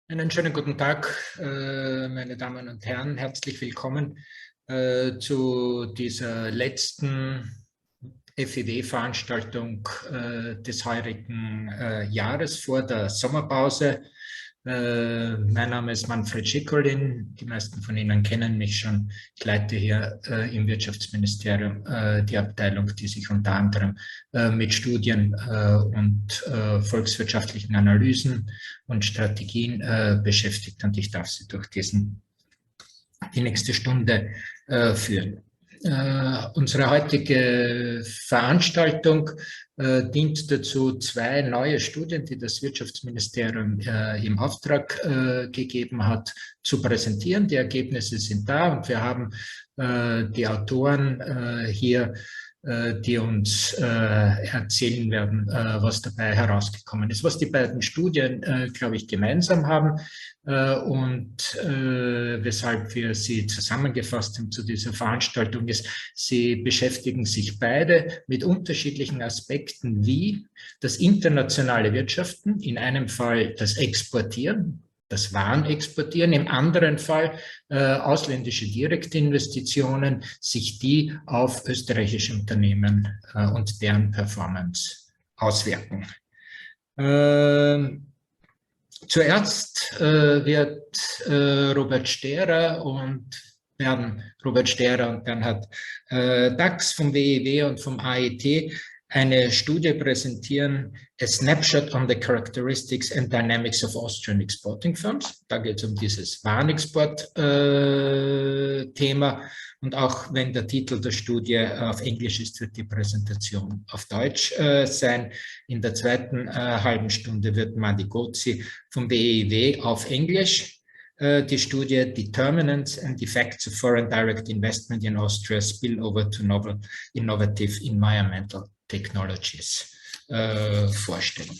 Einen schönen guten Tag, meine Damen und Herren. Herzlich willkommen zu dieser letzten FIW-Veranstaltung des heurigen Jahres vor der Sommerpause. Mein Name ist Manfred Schekulin. Die meisten von Ihnen kennen mich schon. Ich leite hier im Wirtschaftsministerium die Abteilung, die sich unter anderem mit Studien und volkswirtschaftlichen Analysen und Strategien beschäftigt. Und ich darf Sie durch die nächste Stunde führen. Unsere heutige Veranstaltung dient dazu, zwei neue Studien, die das Wirtschaftsministerium im Auftrag gegeben hat, zu präsentieren. Die Ergebnisse sind da und wir haben die Autoren hier, die uns erzählen werden, was dabei herausgekommen ist. Was die beiden Studien, glaube ich, gemeinsam haben und weshalb wir sie zusammengefasst haben zu dieser Veranstaltung ist, sie beschäftigen sich beide mit unterschiedlichen Aspekten wie das internationale Wirtschaften, in einem Fall das Exportieren, das Warenexportieren, im anderen Fall ausländische Direktinvestitionen, sich die auf österreichische Unternehmen und deren Performance auswirken. Zuerst wird Robert Stehrer und Bernhard Dachs vom wiiw und vom AET eine Studie präsentieren, A Snapshot on the Characteristics and Dynamics of Austrian Exporting Firms. Da geht es um dieses Warenexport-Thema. Und auch wenn der Titel der Studie auf Englisch ist, wird die Präsentation auf Deutsch sein. In der zweiten halben Stunde wird Mahdi Ghodsi vom wiiw auf Englisch die Studie Determinants and Effects of Foreign Direct Investment in Austria Spillover to Novel Innovative Environmental Technologies vorstellen.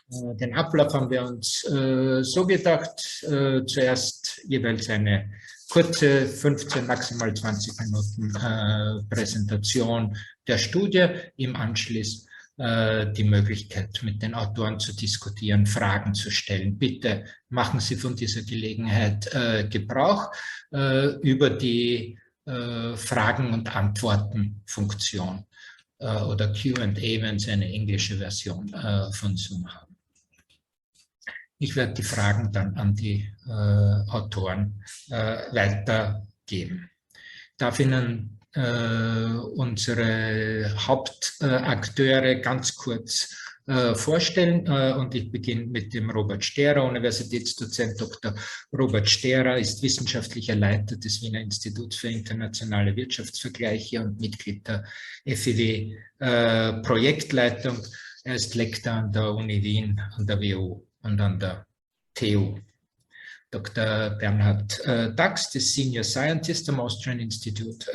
Den Ablauf haben wir uns so gedacht, zuerst jeweils eine kurze 15, maximal 20 Minuten Präsentation der Studie, im Anschluss die Möglichkeit, mit den Autoren zu diskutieren, Fragen zu stellen. Bitte machen Sie von dieser Gelegenheit Gebrauch über die Fragen- und Antworten-Funktion oder Q&A, wenn Sie eine englische Version von Zoom haben. Ich werde die Fragen dann an die Autoren weitergeben. Ich darf Ihnen unsere Hauptakteure ganz kurz vorstellen und ich beginne mit dem Robert Stehrer, Universitätsdozent Dr. Robert Stehrer ist wissenschaftlicher Leiter des Wiener Instituts für internationale Wirtschaftsvergleiche und Mitglied der FIW-Projektleitung. Er ist Lektor an der Uni Wien, an der WU und an der TU. Dr. Bernhard Dachs ist Senior Scientist am Austrian Institute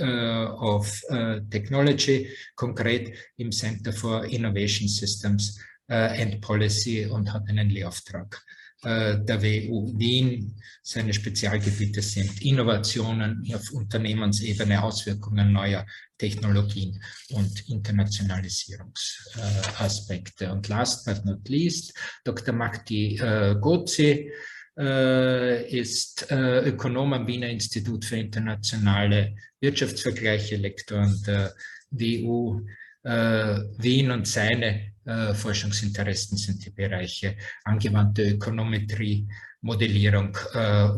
of Technology, konkret im Center for Innovation Systems and Policy und hat einen Lehrauftrag der WU Wien. Seine Spezialgebiete sind Innovationen auf Unternehmensebene, Auswirkungen neuer Technologien und Internationalisierungsaspekte. Und last but not least, Dr. Mahdi Ghodsi ist Ökonom am Wiener Institut für internationale Wirtschaftsvergleiche, Lektor an der WU Wien und seine Forschungsinteressen sind die Bereiche angewandte Ökonometrie, Modellierung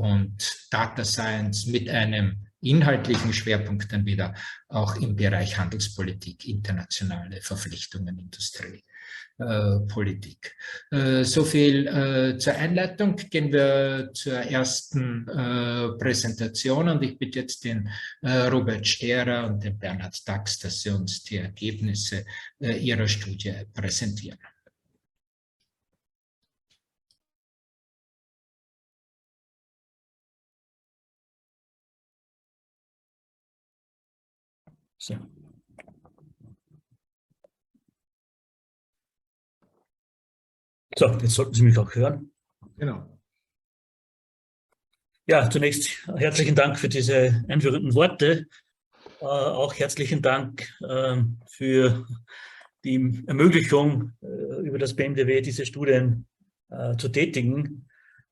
und Data Science mit einem inhaltlichen Schwerpunkt dann wieder auch im Bereich Handelspolitik, internationale Verpflichtungen, Industrie. Politik. So viel zur Einleitung. Gehen wir zur ersten Präsentation und ich bitte jetzt den Robert Stehrer und den Bernhard Dachs, dass sie uns die Ergebnisse ihrer Studie präsentieren. So. So, jetzt sollten Sie mich auch hören. Genau. Ja, zunächst herzlichen Dank für diese einführenden Worte. Auch herzlichen Dank für die Ermöglichung, über das BMDW diese Studien zu tätigen.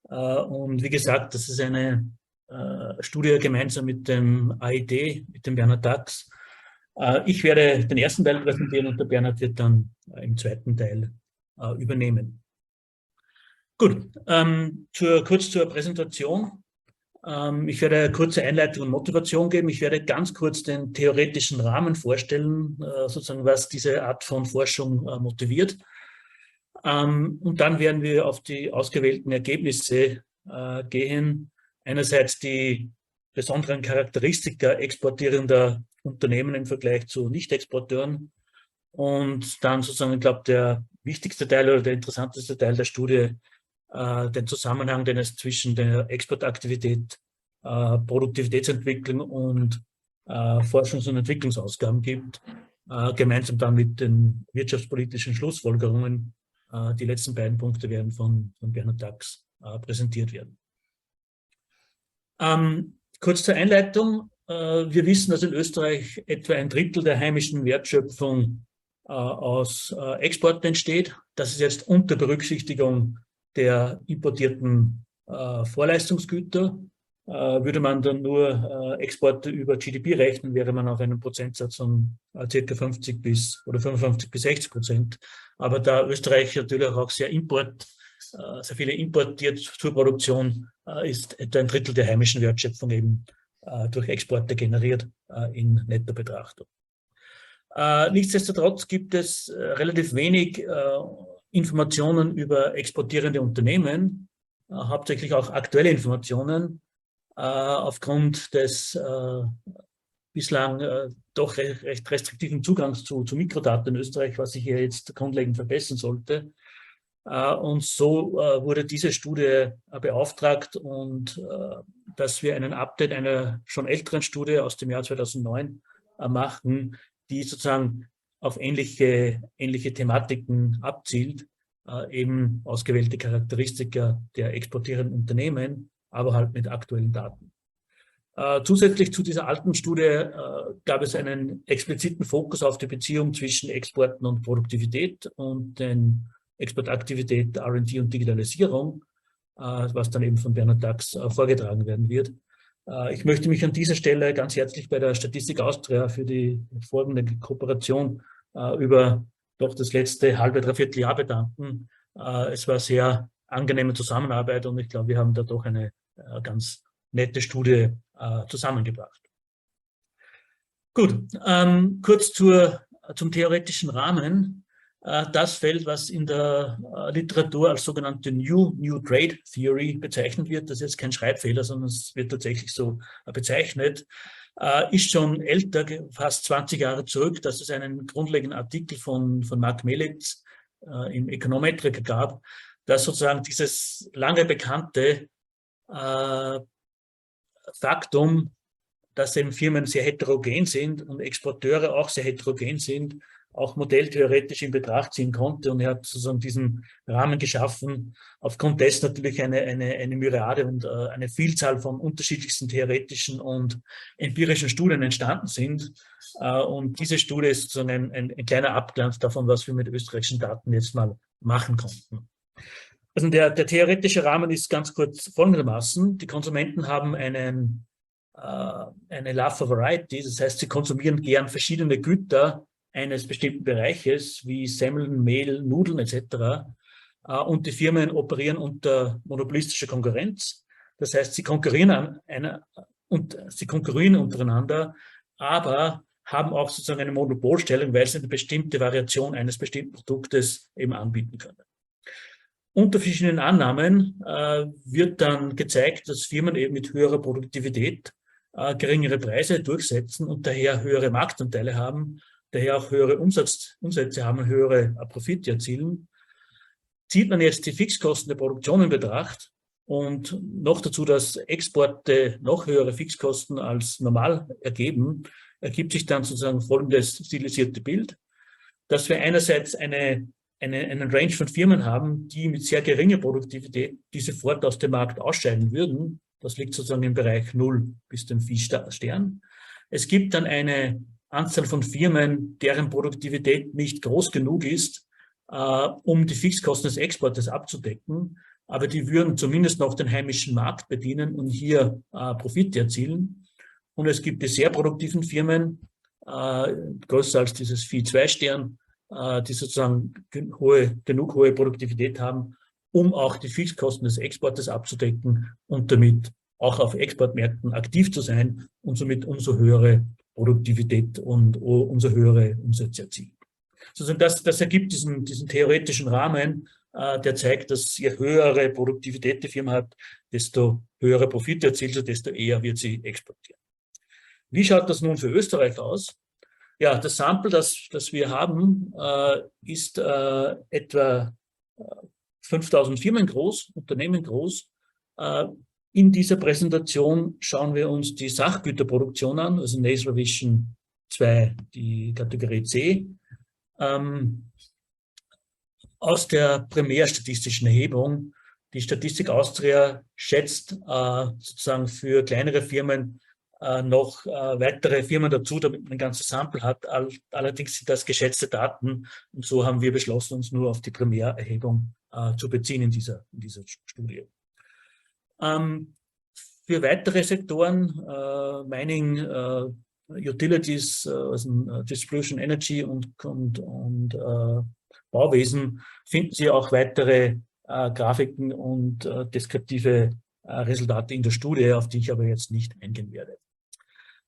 Und wie gesagt, das ist eine Studie gemeinsam mit dem AID, mit dem Bernhard Dachs. Ich werde den ersten Teil präsentieren und der Bernhard wird dann im zweiten Teil übernehmen. Gut, kurz zur Präsentation. Ich werde eine kurze Einleitung und Motivation geben. Ich werde ganz kurz den theoretischen Rahmen vorstellen, sozusagen was diese Art von Forschung motiviert. Und dann werden wir auf die ausgewählten Ergebnisse gehen. Einerseits die besonderen Charakteristika exportierender Unternehmen im Vergleich zu Nicht-Exporteuren und dann sozusagen, ich glaube, der wichtigste Teil oder der interessanteste Teil der Studie, den Zusammenhang, den es zwischen der Exportaktivität, Produktivitätsentwicklung und Forschungs- und Entwicklungsausgaben gibt, gemeinsam dann mit den wirtschaftspolitischen Schlussfolgerungen. Die letzten beiden Punkte werden von Bernhard Dachs präsentiert werden. Kurz zur Einleitung. Wir wissen, dass in Österreich etwa ein Drittel der heimischen Wertschöpfung aus Exporten entsteht. Das ist jetzt unter Berücksichtigung der importierten Vorleistungsgüter. Würde man dann nur Exporte über GDP rechnen, wäre man auf einem Prozentsatz von ca. 55 bis 60%. Aber da Österreich natürlich auch sehr viele importiert zur Produktion, ist etwa ein Drittel der heimischen Wertschöpfung eben durch Exporte generiert in netter Betrachtung. Nichtsdestotrotz gibt es relativ wenig Informationen über exportierende Unternehmen, hauptsächlich auch aktuelle Informationen, aufgrund des bislang doch recht restriktiven Zugangs zu Mikrodaten in Österreich, was sich hier jetzt grundlegend verbessern sollte. Und so wurde diese Studie beauftragt und dass wir einen Update einer schon älteren Studie aus dem Jahr 2009 machen, die sozusagen auf ähnliche Thematiken abzielt, eben ausgewählte Charakteristika der exportierenden Unternehmen, aber halt mit aktuellen Daten. Zusätzlich zu dieser alten Studie gab es einen expliziten Fokus auf die Beziehung zwischen Exporten und Produktivität und den Exportaktivität, R&D und Digitalisierung, was dann eben von Bernhard Dachs vorgetragen werden wird. Ich möchte mich an dieser Stelle ganz herzlich bei der Statistik Austria für die folgende Kooperation über doch das letzte halbe, dreiviertel Jahr bedanken. Es war sehr angenehme Zusammenarbeit und ich glaube, wir haben da doch eine ganz nette Studie zusammengebracht. Gut, kurz zum theoretischen Rahmen. Das Feld, was in der Literatur als sogenannte New Trade Theory bezeichnet wird, das ist jetzt kein Schreibfehler, sondern es wird tatsächlich so bezeichnet, ist schon älter, fast 20 Jahre zurück, dass es einen grundlegenden Artikel von Mark Melitz im Econometrica gab, dass sozusagen dieses lange bekannte Faktum, dass eben Firmen sehr heterogen sind und Exporteure auch sehr heterogen sind, auch modelltheoretisch in Betracht ziehen konnte. Und er hat sozusagen diesen Rahmen geschaffen, aufgrund dessen natürlich eine Myriade und eine Vielzahl von unterschiedlichsten theoretischen und empirischen Studien entstanden sind. Und diese Studie ist sozusagen ein kleiner Abglanz davon, was wir mit österreichischen Daten jetzt mal machen konnten. Also der theoretische Rahmen ist ganz kurz folgendermaßen. Die Konsumenten haben eine Love for Variety, das heißt, sie konsumieren gern verschiedene Güter eines bestimmten Bereiches, wie Semmeln, Mehl, Nudeln etc. Und die Firmen operieren unter monopolistischer Konkurrenz. Das heißt, sie konkurrieren untereinander, aber haben auch sozusagen eine Monopolstellung, weil sie eine bestimmte Variation eines bestimmten Produktes eben anbieten können. Unter verschiedenen Annahmen wird dann gezeigt, dass Firmen eben mit höherer Produktivität geringere Preise durchsetzen und daher höhere Marktanteile haben, daher auch höhere Umsätze haben und höhere Profite erzielen. Zieht man jetzt die Fixkosten der Produktion in Betracht und noch dazu, dass Exporte noch höhere Fixkosten als normal ergeben, ergibt sich dann sozusagen folgendes stilisierte Bild, dass wir einerseits einen Range von Firmen haben, die mit sehr geringer Produktivität diese sofort aus dem Markt ausscheiden würden. Das liegt sozusagen im Bereich 0 bis den 4 Sternen. Es gibt dann eine Anzahl von Firmen, deren Produktivität nicht groß genug ist, um die Fixkosten des Exportes abzudecken. aber die würden zumindest noch den heimischen Markt bedienen und hier Profite erzielen. Und es gibt die sehr produktiven Firmen, größer als dieses FIW-Stern, die sozusagen genug hohe Produktivität haben, um auch die Fixkosten des Exportes abzudecken und damit auch auf Exportmärkten aktiv zu sein und somit umso höhere Produktivität und umso höhere Umsätze erzielen. Sozusagen das ergibt diesen theoretischen Rahmen, der zeigt, dass je höhere Produktivität die Firma hat, desto höhere Profite erzielt sie, desto eher wird sie exportieren. Wie schaut das nun für Österreich aus? Ja, das Sample, das wir haben, ist etwa 5000 Firmen groß, Unternehmen groß. In dieser Präsentation schauen wir uns die Sachgüterproduktion an, also Nasal Revision 2, die Kategorie C. Aus der primärstatistischen Erhebung. Die Statistik Austria schätzt sozusagen für kleinere Firmen noch weitere Firmen dazu, damit man ein ganzes Sample hat. Allerdings sind das geschätzte Daten und so haben wir beschlossen, uns nur auf die Primärerhebung zu beziehen in dieser Studie. Für weitere Sektoren, Mining, Utilities, also Distribution Energy und Bauwesen, finden Sie auch weitere Grafiken und deskriptive Resultate in der Studie, auf die ich aber jetzt nicht eingehen werde.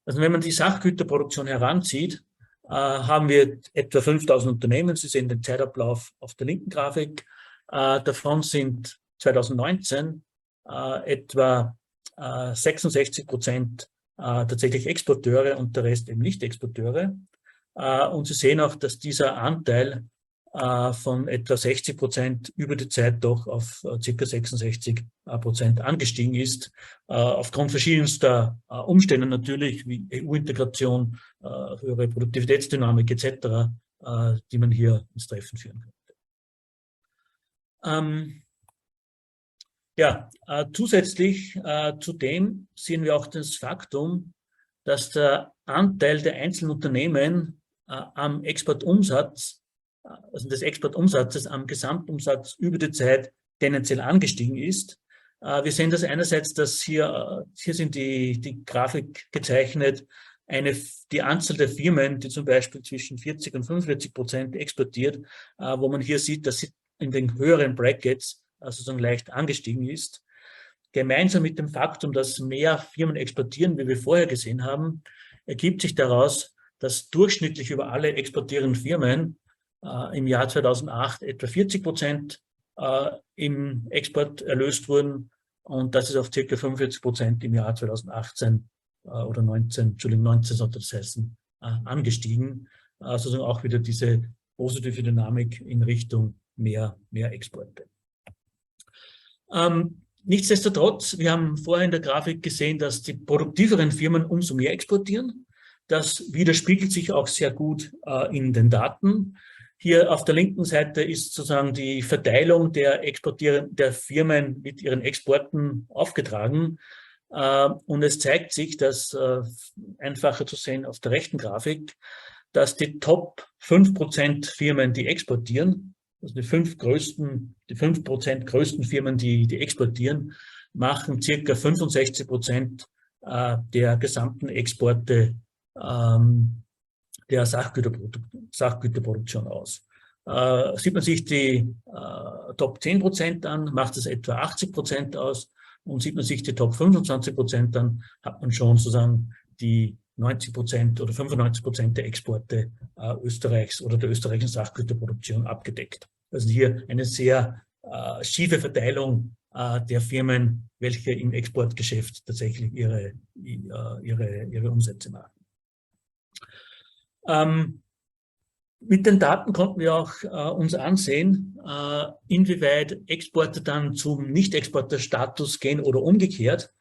Also wenn man die Sachgüterproduktion heranzieht, haben wir etwa 5000 Unternehmen. Sie sehen den Zeitablauf auf der linken Grafik. Davon sind 2019 etwa 66% tatsächlich Exporteure und der Rest eben nicht Exporteure. Und Sie sehen auch, dass dieser Anteil von etwa 60% über die Zeit doch auf ca. 66% angestiegen ist, aufgrund verschiedenster Umstände natürlich, wie EU-Integration, höhere Produktivitätsdynamik etc., die man hier ins Treffen führen könnte. Zusätzlich zu dem sehen wir auch das Faktum, dass der Anteil der einzelnen Unternehmen am Exportumsatz, also des Exportumsatzes am Gesamtumsatz über die Zeit tendenziell angestiegen ist. Wir sehen das einerseits, dass hier sind die Grafik gezeichnet, die Anzahl der Firmen, die zum Beispiel zwischen 40 und 45% exportiert, wo man hier sieht, dass sie in den höheren Brackets sozusagen leicht angestiegen ist. Gemeinsam mit dem Faktum, dass mehr Firmen exportieren, wie wir vorher gesehen haben, ergibt sich daraus, dass durchschnittlich über alle exportierenden Firmen im Jahr 2008 etwa 40% im Export erlöst wurden und das ist auf ca. 45% im Jahr 2018 oder 19 sollte das heißen, angestiegen. Also auch wieder diese positive Dynamik in Richtung mehr Exporte. Nichtsdestotrotz, wir haben vorher in der Grafik gesehen, dass die produktiveren Firmen umso mehr exportieren. Das widerspiegelt sich auch sehr gut in den Daten. Hier auf der linken Seite ist sozusagen die Verteilung der Firmen mit ihren Exporten aufgetragen. Und es zeigt sich, dass einfacher zu sehen auf der rechten Grafik, dass die Top 5% Firmen, die exportieren, also die 5% größten Firmen, die exportieren, machen ca. 65% der gesamten Exporte der Sachgüterproduktion aus. Sieht man sich die Top 10% an, macht es etwa 80% aus. Und sieht man sich die Top 25% an, hat man schon sozusagen die 90% oder 95% der Exporte Österreichs oder der österreichischen Sachgüterproduktion abgedeckt. Also hier eine sehr schiefe Verteilung der Firmen, welche im Exportgeschäft tatsächlich ihre Umsätze machen. Mit den Daten konnten wir auch uns ansehen, inwieweit Exporte dann zum Nicht-Exporter-Status gehen oder umgekehrt.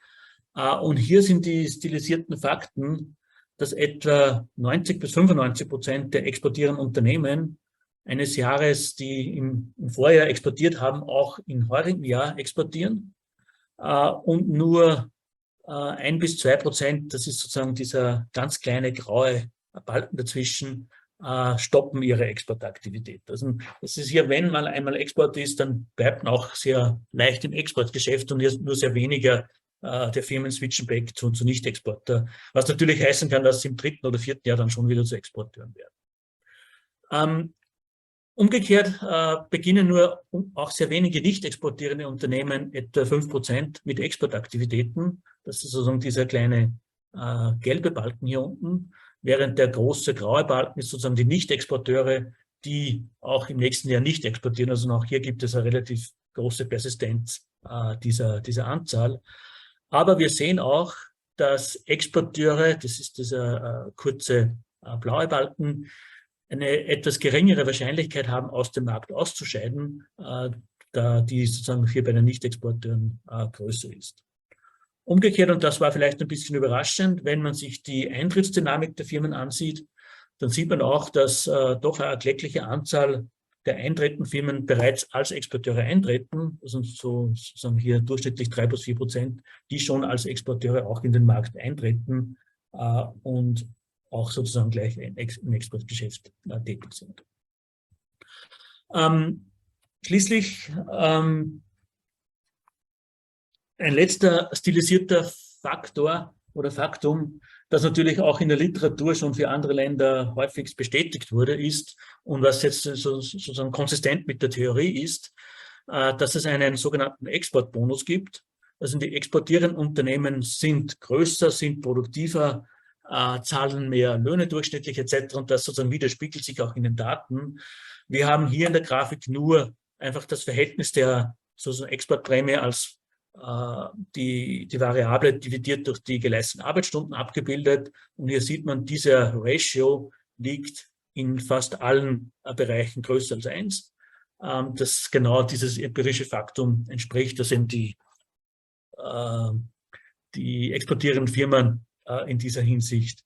Und hier sind die stilisierten Fakten, dass etwa 90 bis 95% der exportierenden Unternehmen eines Jahres, die im Vorjahr exportiert haben, auch im heurigen Jahr exportieren. Und nur 1 bis 2%, das ist sozusagen dieser ganz kleine graue Balken dazwischen, stoppen ihre Exportaktivität. Also es ist hier, wenn man einmal Export ist, dann bleibt man auch sehr leicht im Exportgeschäft und nur sehr weniger der Firmen switchen back zu Nicht-Exporter, was natürlich heißen kann, dass sie im 3. oder 4. Jahr dann schon wieder zu Exporteuren werden. Umgekehrt beginnen nur auch sehr wenige nicht exportierende Unternehmen, etwa 5%, mit Exportaktivitäten. Das ist sozusagen dieser kleine gelbe Balken hier unten, während der große graue Balken ist sozusagen die Nicht-Exporteure, die auch im nächsten Jahr nicht exportieren. Also auch hier gibt es eine relativ große Persistenz dieser Anzahl. Aber wir sehen auch, dass Exporteure, das ist dieser kurze blaue Balken, eine etwas geringere Wahrscheinlichkeit haben, aus dem Markt auszuscheiden, da die sozusagen hier bei den Nicht-Exporteuren größer ist. Umgekehrt, und das war vielleicht ein bisschen überraschend, wenn man sich die Eintrittsdynamik der Firmen ansieht, dann sieht man auch, dass doch eine erkleckliche Anzahl der eintretenden Firmen bereits als Exporteure eintreten, also sozusagen hier durchschnittlich 3+4%, die schon als Exporteure auch in den Markt eintreten und auch sozusagen gleich im Exportgeschäft tätig sind. Schließlich ein letzter stilisierter Faktor oder Faktum, das natürlich auch in der Literatur schon für andere Länder häufig bestätigt wurde, ist, und was jetzt sozusagen konsistent mit der Theorie ist, dass es einen sogenannten Exportbonus gibt. Also die exportierenden Unternehmen sind größer, sind produktiver, zahlen mehr Löhne durchschnittlich etc. Und das sozusagen widerspiegelt sich auch in den Daten. Wir haben hier in der Grafik nur einfach das Verhältnis der sozusagen Exportprämie als die Variable dividiert durch die geleisteten Arbeitsstunden abgebildet. Und hier sieht man, dieser Ratio liegt in fast allen Bereichen größer als 1. Das genau dieses empirische Faktum entspricht, dass eben die exportierenden Firmen in dieser Hinsicht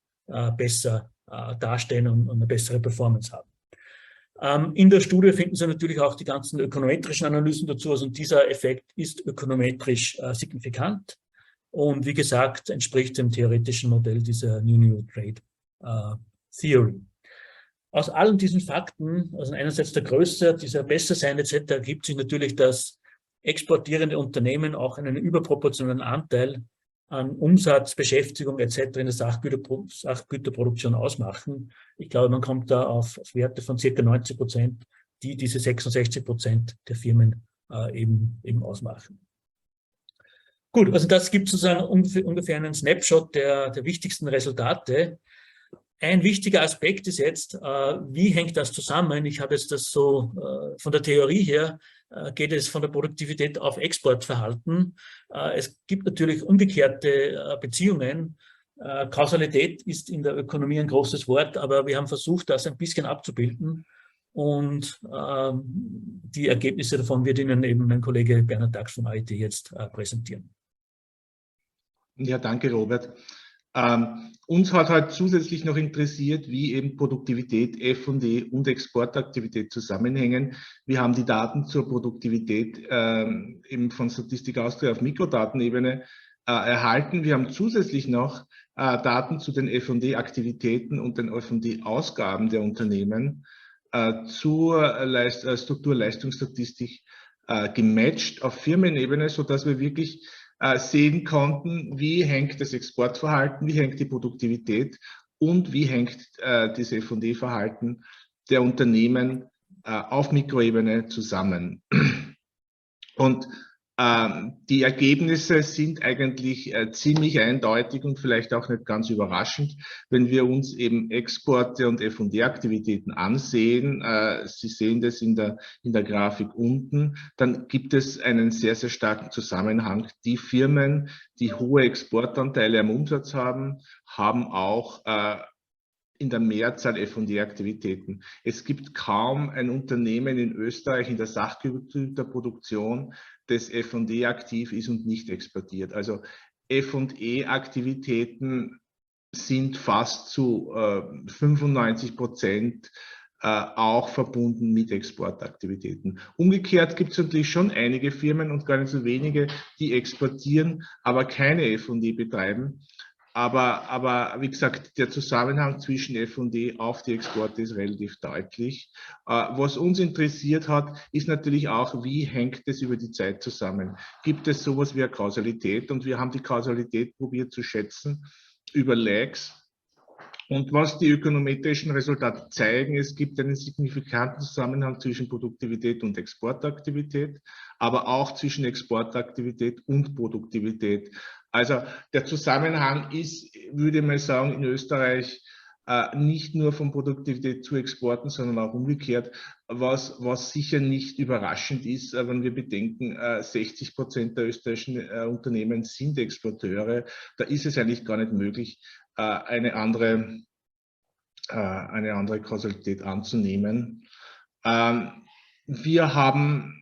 besser darstellen und eine bessere Performance haben. In der Studie finden Sie natürlich auch die ganzen ökonometrischen Analysen dazu. Also dieser Effekt ist ökonometrisch signifikant und wie gesagt entspricht dem theoretischen Modell dieser New Trade Theory. Aus allen diesen Fakten, also einerseits der Größe, dieser Bessersein etc., ergibt sich natürlich, dass exportierende Unternehmen auch einen überproportionalen Anteil an Umsatz, Beschäftigung etc. in der Sachgüterproduktion ausmachen. Ich glaube, man kommt da auf Werte von ca. 90%, die diese 66% der Firmen eben ausmachen. Gut, also das gibt sozusagen ungefähr einen Snapshot der wichtigsten Resultate. Ein wichtiger Aspekt ist jetzt, wie hängt das zusammen? Ich habe jetzt das so von der Theorie her, geht es von der Produktivität auf Exportverhalten. Es gibt natürlich umgekehrte Beziehungen. Kausalität ist in der Ökonomie ein großes Wort, aber wir haben versucht, das ein bisschen abzubilden. Und die Ergebnisse davon wird Ihnen eben mein Kollege Bernhard Dachs von AIT jetzt präsentieren. Ja, danke, Robert. Uns hat halt zusätzlich noch interessiert, wie eben Produktivität, F&E und Exportaktivität zusammenhängen. Wir haben die Daten zur Produktivität eben von Statistik Austria auf Mikrodatenebene erhalten. Wir haben zusätzlich noch Daten zu den F&E-Aktivitäten und den F&E-Ausgaben der Unternehmen zur Strukturleistungsstatistik gematcht auf Firmenebene, sodass wir wirklich sehen konnten, wie hängt das Exportverhalten, wie hängt die Produktivität und wie hängt das F&E-Verhalten der Unternehmen auf Mikroebene zusammen. Und die Ergebnisse sind eigentlich ziemlich eindeutig und vielleicht auch nicht ganz überraschend, wenn wir uns eben Exporte und F&E-Aktivitäten ansehen. Sie sehen das in der Grafik unten. Dann gibt es einen sehr, sehr starken Zusammenhang. Die Firmen, die hohe Exportanteile am Umsatz haben, haben auch in der Mehrzahl F&E-Aktivitäten. Es gibt kaum ein Unternehmen in Österreich in der Sachgüterproduktion, das F&E aktiv ist und nicht exportiert. Also F&E-Aktivitäten sind fast zu 95% auch verbunden mit Exportaktivitäten. Umgekehrt gibt es natürlich schon einige Firmen und gar nicht so wenige, die exportieren, aber keine F&E betreiben. Aber wie gesagt, der Zusammenhang zwischen F&E auf die Exporte ist relativ deutlich. Was uns interessiert hat, ist natürlich auch, wie hängt es über die Zeit zusammen? Gibt es sowas wie eine Kausalität? Und wir haben die Kausalität probiert zu schätzen über Lags. Und was die ökonometrischen Resultate zeigen, es gibt einen signifikanten Zusammenhang zwischen Produktivität und Exportaktivität, aber auch zwischen Exportaktivität und Produktivität. Also der Zusammenhang ist, würde ich mal sagen, in Österreich nicht nur von Produktivität zu Exporten, sondern auch umgekehrt, was sicher nicht überraschend ist, wenn wir bedenken, 60% der österreichischen Unternehmen sind Exporteure. Da ist es eigentlich gar nicht möglich, eine andere Kausalität anzunehmen. Wir haben,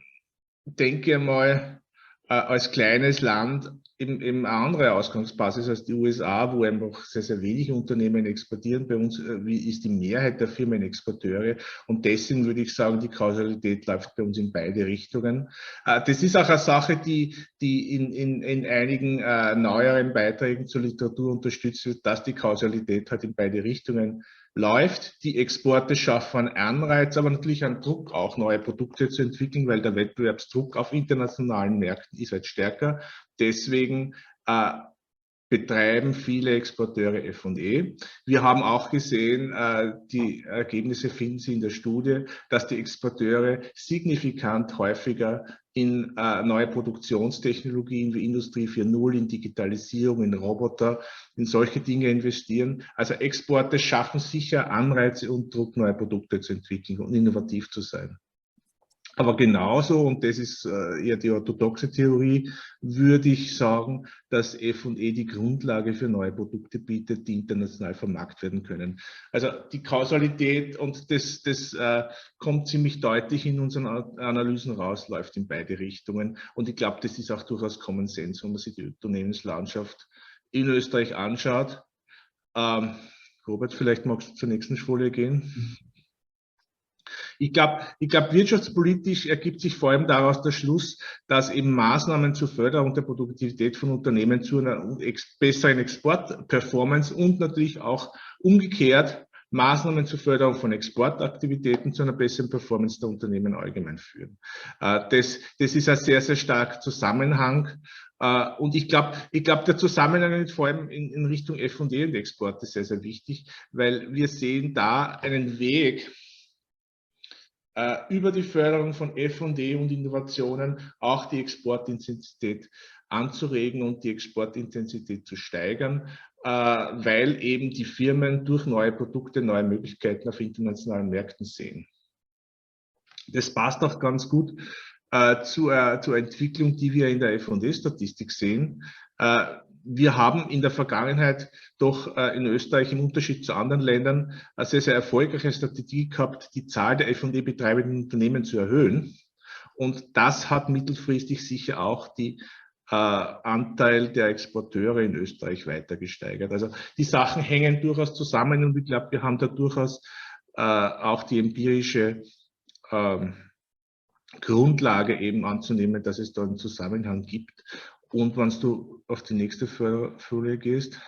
denke ich mal, als kleines Land eben eine andere Ausgangsbasis als die USA, wo einfach sehr, sehr wenig Unternehmen exportieren. Bei uns ist die Mehrheit der Firmen Exporteure und deswegen würde ich sagen, die Kausalität läuft bei uns in beide Richtungen. Das ist auch eine Sache, die in einigen neueren Beiträgen zur Literatur unterstützt wird, dass die Kausalität halt in beide Richtungen läuft. Die Exporte schaffen einen Anreiz, aber natürlich einen Druck, auch neue Produkte zu entwickeln, weil der Wettbewerbsdruck auf internationalen Märkten ist halt stärker. Deswegen betreiben viele Exporteure F&E. Wir haben auch gesehen, die Ergebnisse finden Sie in der Studie, dass die Exporteure signifikant häufiger in neue Produktionstechnologien wie Industrie 4.0, in Digitalisierung, in Roboter, in solche Dinge investieren. Also Exporte schaffen sicher Anreize und Druck, neue Produkte zu entwickeln und innovativ zu sein. Aber genauso, und das ist eher die orthodoxe Theorie, würde ich sagen, dass F&E die Grundlage für neue Produkte bietet, die international vermarktet werden können. Also die Kausalität, und das kommt ziemlich deutlich in unseren Analysen raus, läuft in beide Richtungen. Und ich glaube, das ist auch durchaus Common Sense, wenn man sich die Unternehmenslandschaft in Österreich anschaut. Robert, vielleicht magst du zur nächsten Folie gehen. Ich glaube, wirtschaftspolitisch ergibt sich vor allem daraus der Schluss, dass eben Maßnahmen zur Förderung der Produktivität von Unternehmen zu einer besseren Exportperformance und natürlich auch umgekehrt Maßnahmen zur Förderung von Exportaktivitäten zu einer besseren Performance der Unternehmen allgemein führen. Das ist ein sehr, sehr starker Zusammenhang. Und ich glaube, der Zusammenhang vor allem in Richtung F&E und Export ist sehr, sehr wichtig, weil wir sehen da einen Weg, über die Förderung von F&E und Innovationen auch die Exportintensität anzuregen und die Exportintensität zu steigern, weil eben die Firmen durch neue Produkte neue Möglichkeiten auf internationalen Märkten sehen. Das passt auch ganz gut zur Entwicklung, die wir in der F&E-Statistik sehen. Wir haben in der Vergangenheit doch in Österreich im Unterschied zu anderen Ländern eine sehr, sehr erfolgreiche Strategie gehabt, die Zahl der F&E betreibenden Unternehmen zu erhöhen. Und das hat mittelfristig sicher auch die Anteil der Exporteure in Österreich weiter gesteigert. Also die Sachen hängen durchaus zusammen und ich glaube, wir haben da durchaus auch die empirische Grundlage eben anzunehmen, dass es da einen Zusammenhang gibt. Und wenn du auf die nächste Folie gehst,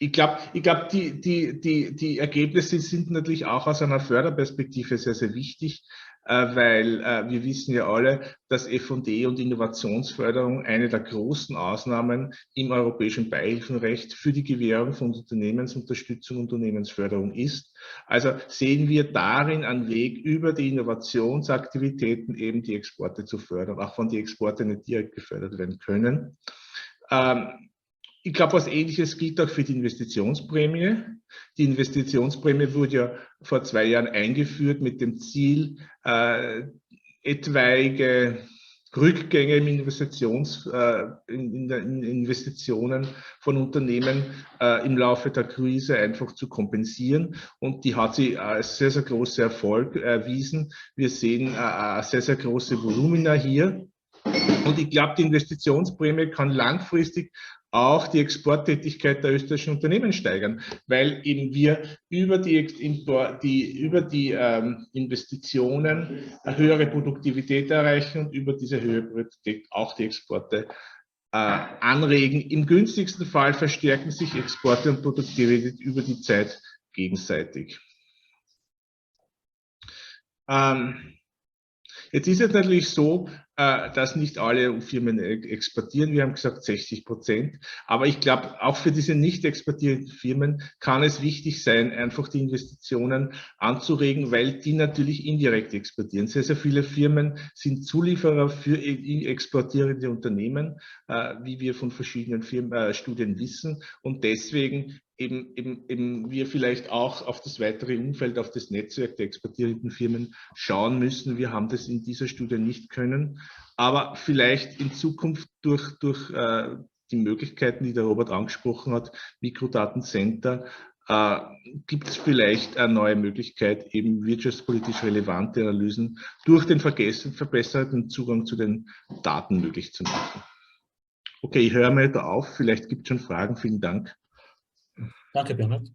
ich glaube, die Ergebnisse sind natürlich auch aus einer Förderperspektive sehr, sehr wichtig, weil wir wissen ja alle, dass F&E und Innovationsförderung eine der großen Ausnahmen im europäischen Beihilfenrecht für die Gewährung von Unternehmensunterstützung und Unternehmensförderung ist. Also sehen wir darin einen Weg, über die Innovationsaktivitäten eben die Exporte zu fördern, auch wenn die Exporte nicht direkt gefördert werden können. Ich glaube, was Ähnliches gilt auch für die Investitionsprämie. Die Investitionsprämie wurde ja vor 2 Jahren eingeführt mit dem Ziel, etwaige Rückgänge in Investitionen von Unternehmen im Laufe der Krise einfach zu kompensieren. Und die hat sich als sehr, sehr großer Erfolg erwiesen. Wir sehen sehr, sehr große Volumina hier. Und ich glaube, die Investitionsprämie kann langfristig auch die Exporttätigkeit der österreichischen Unternehmen steigern, weil eben wir über die Investitionen eine höhere Produktivität erreichen und über diese höhere Produktivität auch die Exporte anregen. Im günstigsten Fall verstärken sich Exporte und Produktivität über die Zeit gegenseitig. Jetzt ist es natürlich so, dass nicht alle Firmen exportieren. Wir haben gesagt 60%. Aber ich glaube, auch für diese nicht exportierenden Firmen kann es wichtig sein, einfach die Investitionen anzuregen, weil die natürlich indirekt exportieren. Sehr, sehr viele Firmen sind Zulieferer für exportierende Unternehmen, wie wir von verschiedenen Studien wissen. Und deswegen eben wir vielleicht auch auf das weitere Umfeld, auf das Netzwerk der exportierenden Firmen schauen müssen. Wir haben das in dieser Studie nicht können, aber vielleicht in Zukunft durch die Möglichkeiten, die der Robert angesprochen hat, Mikrodatencenter, gibt es vielleicht eine neue Möglichkeit, eben wirtschaftspolitisch relevante Analysen durch den verbesserten Zugang zu den Daten möglich zu machen. Okay, ich höre mal da auf. Vielleicht gibt es schon Fragen. Vielen Dank. Danke, Bernhard.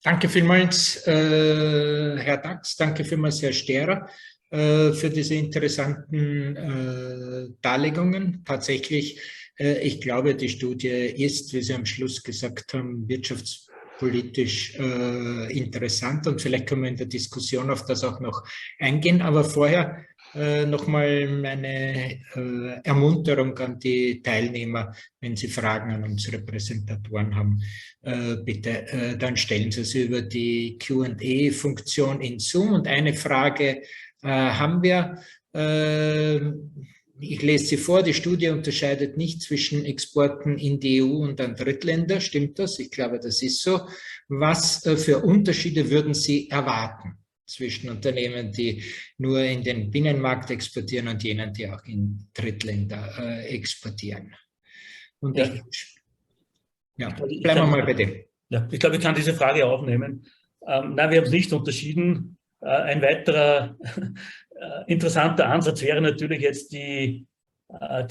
Danke vielmals, Herr Dachs, danke vielmals, Herr Stehrer, für diese interessanten Darlegungen. Tatsächlich, ich glaube, die Studie ist, wie Sie am Schluss gesagt haben, wirtschaftspolitisch interessant und vielleicht können wir in der Diskussion auf das auch noch eingehen. Aber vorher nochmal meine Ermunterung an die Teilnehmer, wenn Sie Fragen an unsere Präsentatoren haben, bitte, dann stellen Sie sie über die Q&A-Funktion in Zoom. Und eine Frage haben wir. Ich lese sie vor. Die Studie unterscheidet nicht zwischen Exporten in die EU und an Drittländer. Stimmt das? Ich glaube, das ist so. Was für Unterschiede würden Sie erwarten zwischen Unternehmen, die nur in den Binnenmarkt exportieren und jenen, die auch in Drittländer exportieren? Und ja. Bleiben wir mal bei dem. Ja, ich glaube, ich kann diese Frage aufnehmen. Nein, wir haben es nicht unterschieden. Ein weiterer interessanter Ansatz wäre natürlich jetzt die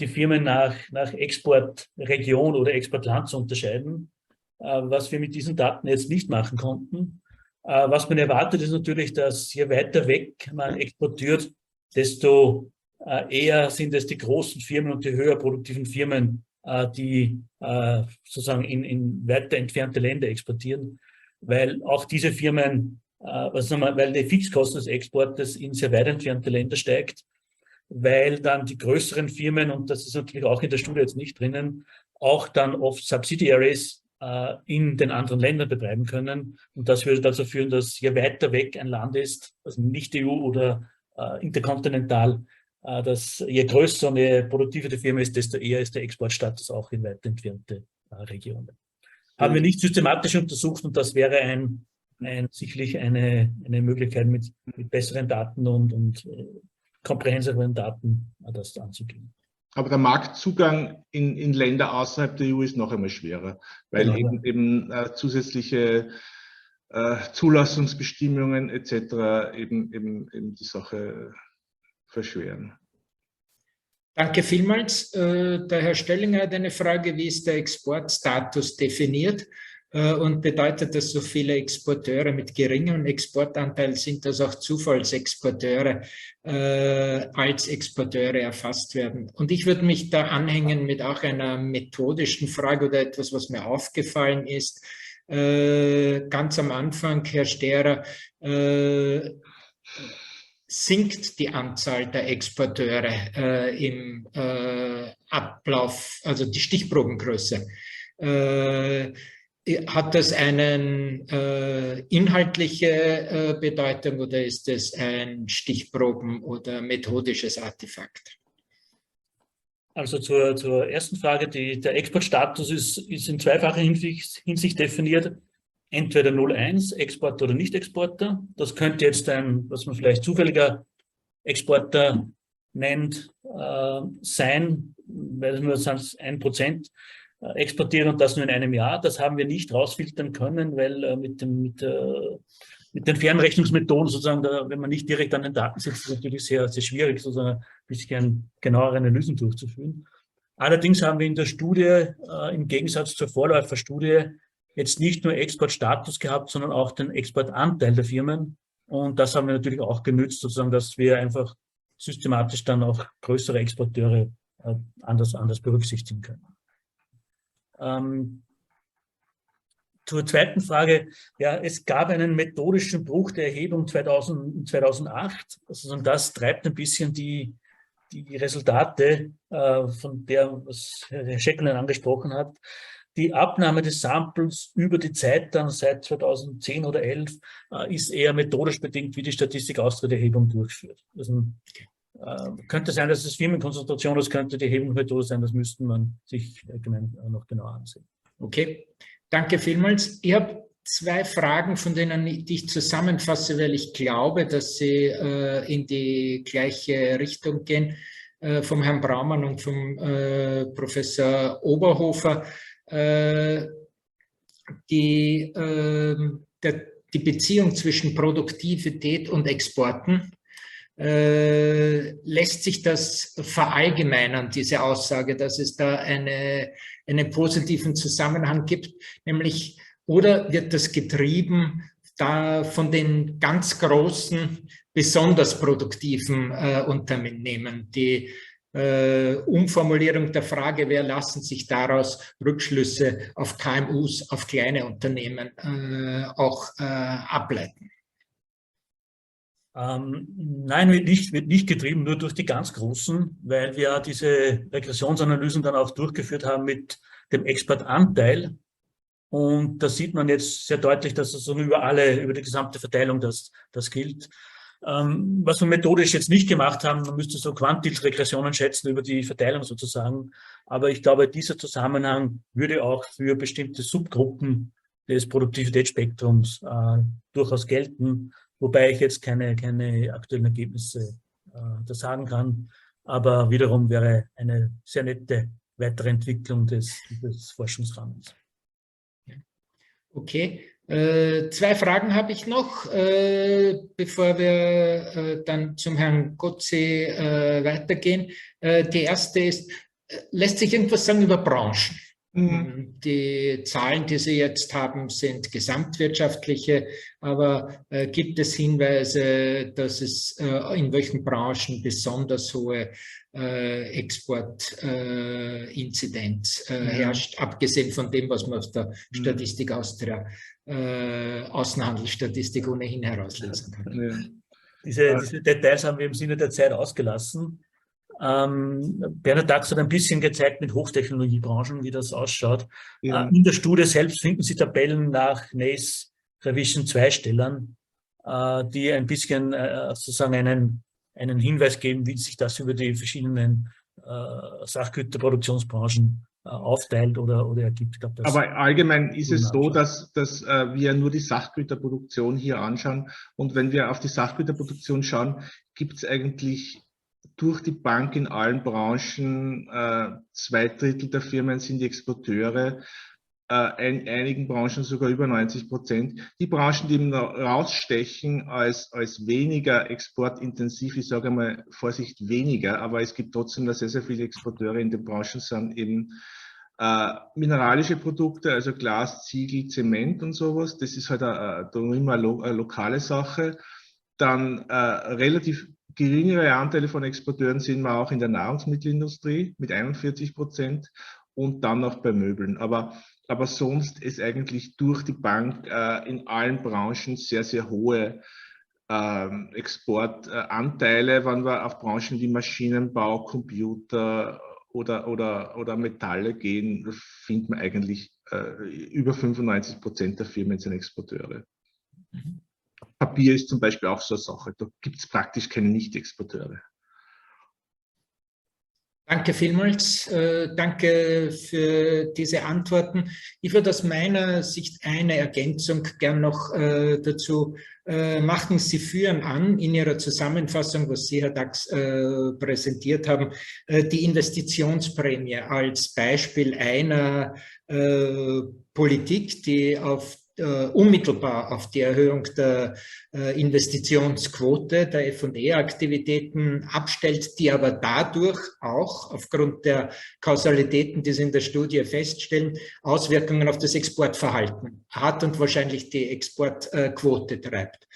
Firmen nach Exportregion oder Exportland zu unterscheiden, was wir mit diesen Daten jetzt nicht machen konnten. Was man erwartet, ist natürlich, dass je weiter weg man exportiert, desto eher sind es die großen Firmen und die höher produktiven Firmen, die sozusagen in weiter entfernte Länder exportieren, weil auch diese Firmen, weil die Fixkosten des Exportes in sehr weit entfernte Länder steigt, weil dann die größeren Firmen, und das ist natürlich auch in der Studie jetzt nicht drinnen, auch dann oft Subsidiaries in den anderen Ländern betreiben können. Und das würde dazu führen, dass je weiter weg ein Land ist, also nicht EU oder interkontinental, dass je größer und je produktiver die Firma ist, desto eher ist der Exportstatus auch in weit entfernte Regionen. Haben wir nicht systematisch untersucht und das wäre sicherlich eine Möglichkeit mit besseren Daten und komprehensiveren Daten das anzugehen. Aber der Marktzugang in Länder außerhalb der EU ist noch einmal schwerer, weil eben zusätzliche Zulassungsbestimmungen etc. eben die Sache verschweren. Danke vielmals. Der Herr Stellinger hat eine Frage, wie ist der Exportstatus definiert? Und bedeutet das, so viele Exporteure mit geringem Exportanteil sind, dass auch Zufallsexporteure als Exporteure erfasst werden? Und ich würde mich da anhängen mit auch einer methodischen Frage oder etwas, was mir aufgefallen ist. Ganz am Anfang, Herr Stehrer, sinkt die Anzahl der Exporteure im Ablauf, also die Stichprobengröße. Hat das eine inhaltliche Bedeutung oder ist es ein Stichproben- oder methodisches Artefakt? Also zur ersten Frage, der Exportstatus ist in zweifacher Hinsicht definiert. Entweder 01, Exporter oder Nicht-Exporter. Das könnte jetzt was man vielleicht zufälliger Exporter nennt, sein, weil nur 1% exportieren und das nur in einem Jahr. Das haben wir nicht rausfiltern können, weil mit den Fernrechnungsmethoden sozusagen, wenn man nicht direkt an den Daten sitzt, ist es natürlich sehr, sehr schwierig, sozusagen ein bisschen genauere Analysen durchzuführen. Allerdings haben wir in der Studie, im Gegensatz zur Vorläuferstudie, jetzt nicht nur Exportstatus gehabt, sondern auch den Exportanteil der Firmen. Und das haben wir natürlich auch genützt, sozusagen, dass wir einfach systematisch dann auch größere Exporteure anders berücksichtigen können. Zur zweiten Frage, ja, es gab einen methodischen Bruch der Erhebung 2008. Also das treibt ein bisschen die Resultate, von der, was Herr Schekulin angesprochen hat. Die Abnahme des Samples über die Zeit dann seit 2010 oder 11 ist eher methodisch bedingt, wie die Statistik Austria die Erhebung durchführt. Also, könnte sein, dass es Firmenkonzentration, das könnte die Erhebungsmethode sein, das müsste man sich noch genauer ansehen. Okay, danke vielmals. Ich habe zwei Fragen, von denen ich zusammenfasse, weil ich glaube, dass sie in die gleiche Richtung gehen, vom Herrn Braumann und vom Professor Oberhofer. Die Beziehung zwischen Produktivität und Exporten. Lässt sich das verallgemeinern, diese Aussage, dass es da einen positiven Zusammenhang gibt, nämlich, oder wird das getrieben da von den ganz großen, besonders produktiven Unternehmen? Die Umformulierung der Frage wäre, lassen sich daraus Rückschlüsse auf KMUs, auf kleine Unternehmen auch ableiten? Nein, wird nicht getrieben, nur durch die ganz Großen, weil wir diese Regressionsanalysen dann auch durchgeführt haben mit dem Exportanteil. Und da sieht man jetzt sehr deutlich, dass es über die gesamte Verteilung das gilt. Was wir methodisch jetzt nicht gemacht haben, man müsste so Quantilt-Regressionen schätzen über die Verteilung sozusagen. Aber ich glaube, dieser Zusammenhang würde auch für bestimmte Subgruppen des Produktivitätsspektrums durchaus gelten. Wobei ich jetzt keine aktuellen Ergebnisse da sagen kann. Aber wiederum wäre eine sehr nette weitere Entwicklung des Forschungsrahmens. Okay, zwei Fragen habe ich noch, bevor wir dann zum Herrn Ghodsi weitergehen. Die erste ist, lässt sich irgendwas sagen über Branchen? Die Zahlen, die Sie jetzt haben, sind gesamtwirtschaftliche, aber gibt es Hinweise, dass es in welchen Branchen besonders hohe Exportinzidenz herrscht, abgesehen von dem, was man aus der Statistik Austria, Außenhandelsstatistik ohnehin herauslesen kann? Diese Details haben wir im Sinne der Zeit ausgelassen. Bernhard Dachs hat ein bisschen gezeigt mit Hochtechnologiebranchen, wie das ausschaut. Ja. In der Studie selbst finden Sie Tabellen nach NACE Revision 2-Stellern, die ein bisschen sozusagen einen Hinweis geben, wie sich das über die verschiedenen Sachgüterproduktionsbranchen aufteilt oder ergibt. Ich glaub, aber allgemein ist es so, dass wir nur die Sachgüterproduktion hier anschauen. Und wenn wir auf die Sachgüterproduktion schauen, gibt es eigentlich durch die Bank in allen Branchen, 2/3 der Firmen sind Exporteure, in einigen Branchen sogar über 90%. Die Branchen, die eben rausstechen als weniger exportintensiv, ich sage einmal Vorsicht weniger, aber es gibt trotzdem da sehr, sehr viele Exporteure in den Branchen, sind eben mineralische Produkte, also Glas, Ziegel, Zement und sowas. Das ist halt immer eine lokale Sache. Dann relativ geringere Anteile von Exporteuren sehen wir auch in der Nahrungsmittelindustrie mit 41% und dann noch bei Möbeln. Aber sonst ist eigentlich durch die Bank in allen Branchen sehr, sehr hohe Exportanteile. Wenn wir auf Branchen wie Maschinenbau, Computer oder Metalle gehen, findet man eigentlich über 95% der Firmen sind Exporteure. Papier ist zum Beispiel auch so eine Sache. Da gibt es praktisch keine Nicht-Exporteure. Danke vielmals. Danke für diese Antworten. Ich würde aus meiner Sicht eine Ergänzung gern noch dazu machen. Sie führen an in Ihrer Zusammenfassung, was Sie, Herr Dachs, präsentiert haben, die Investitionsprämie als Beispiel einer Politik, die unmittelbar auf die Erhöhung der Investitionsquote der F&E-Aktivitäten abstellt, die aber dadurch auch aufgrund der Kausalitäten, die Sie in der Studie feststellen, Auswirkungen auf das Exportverhalten hat und wahrscheinlich die Exportquote treibt.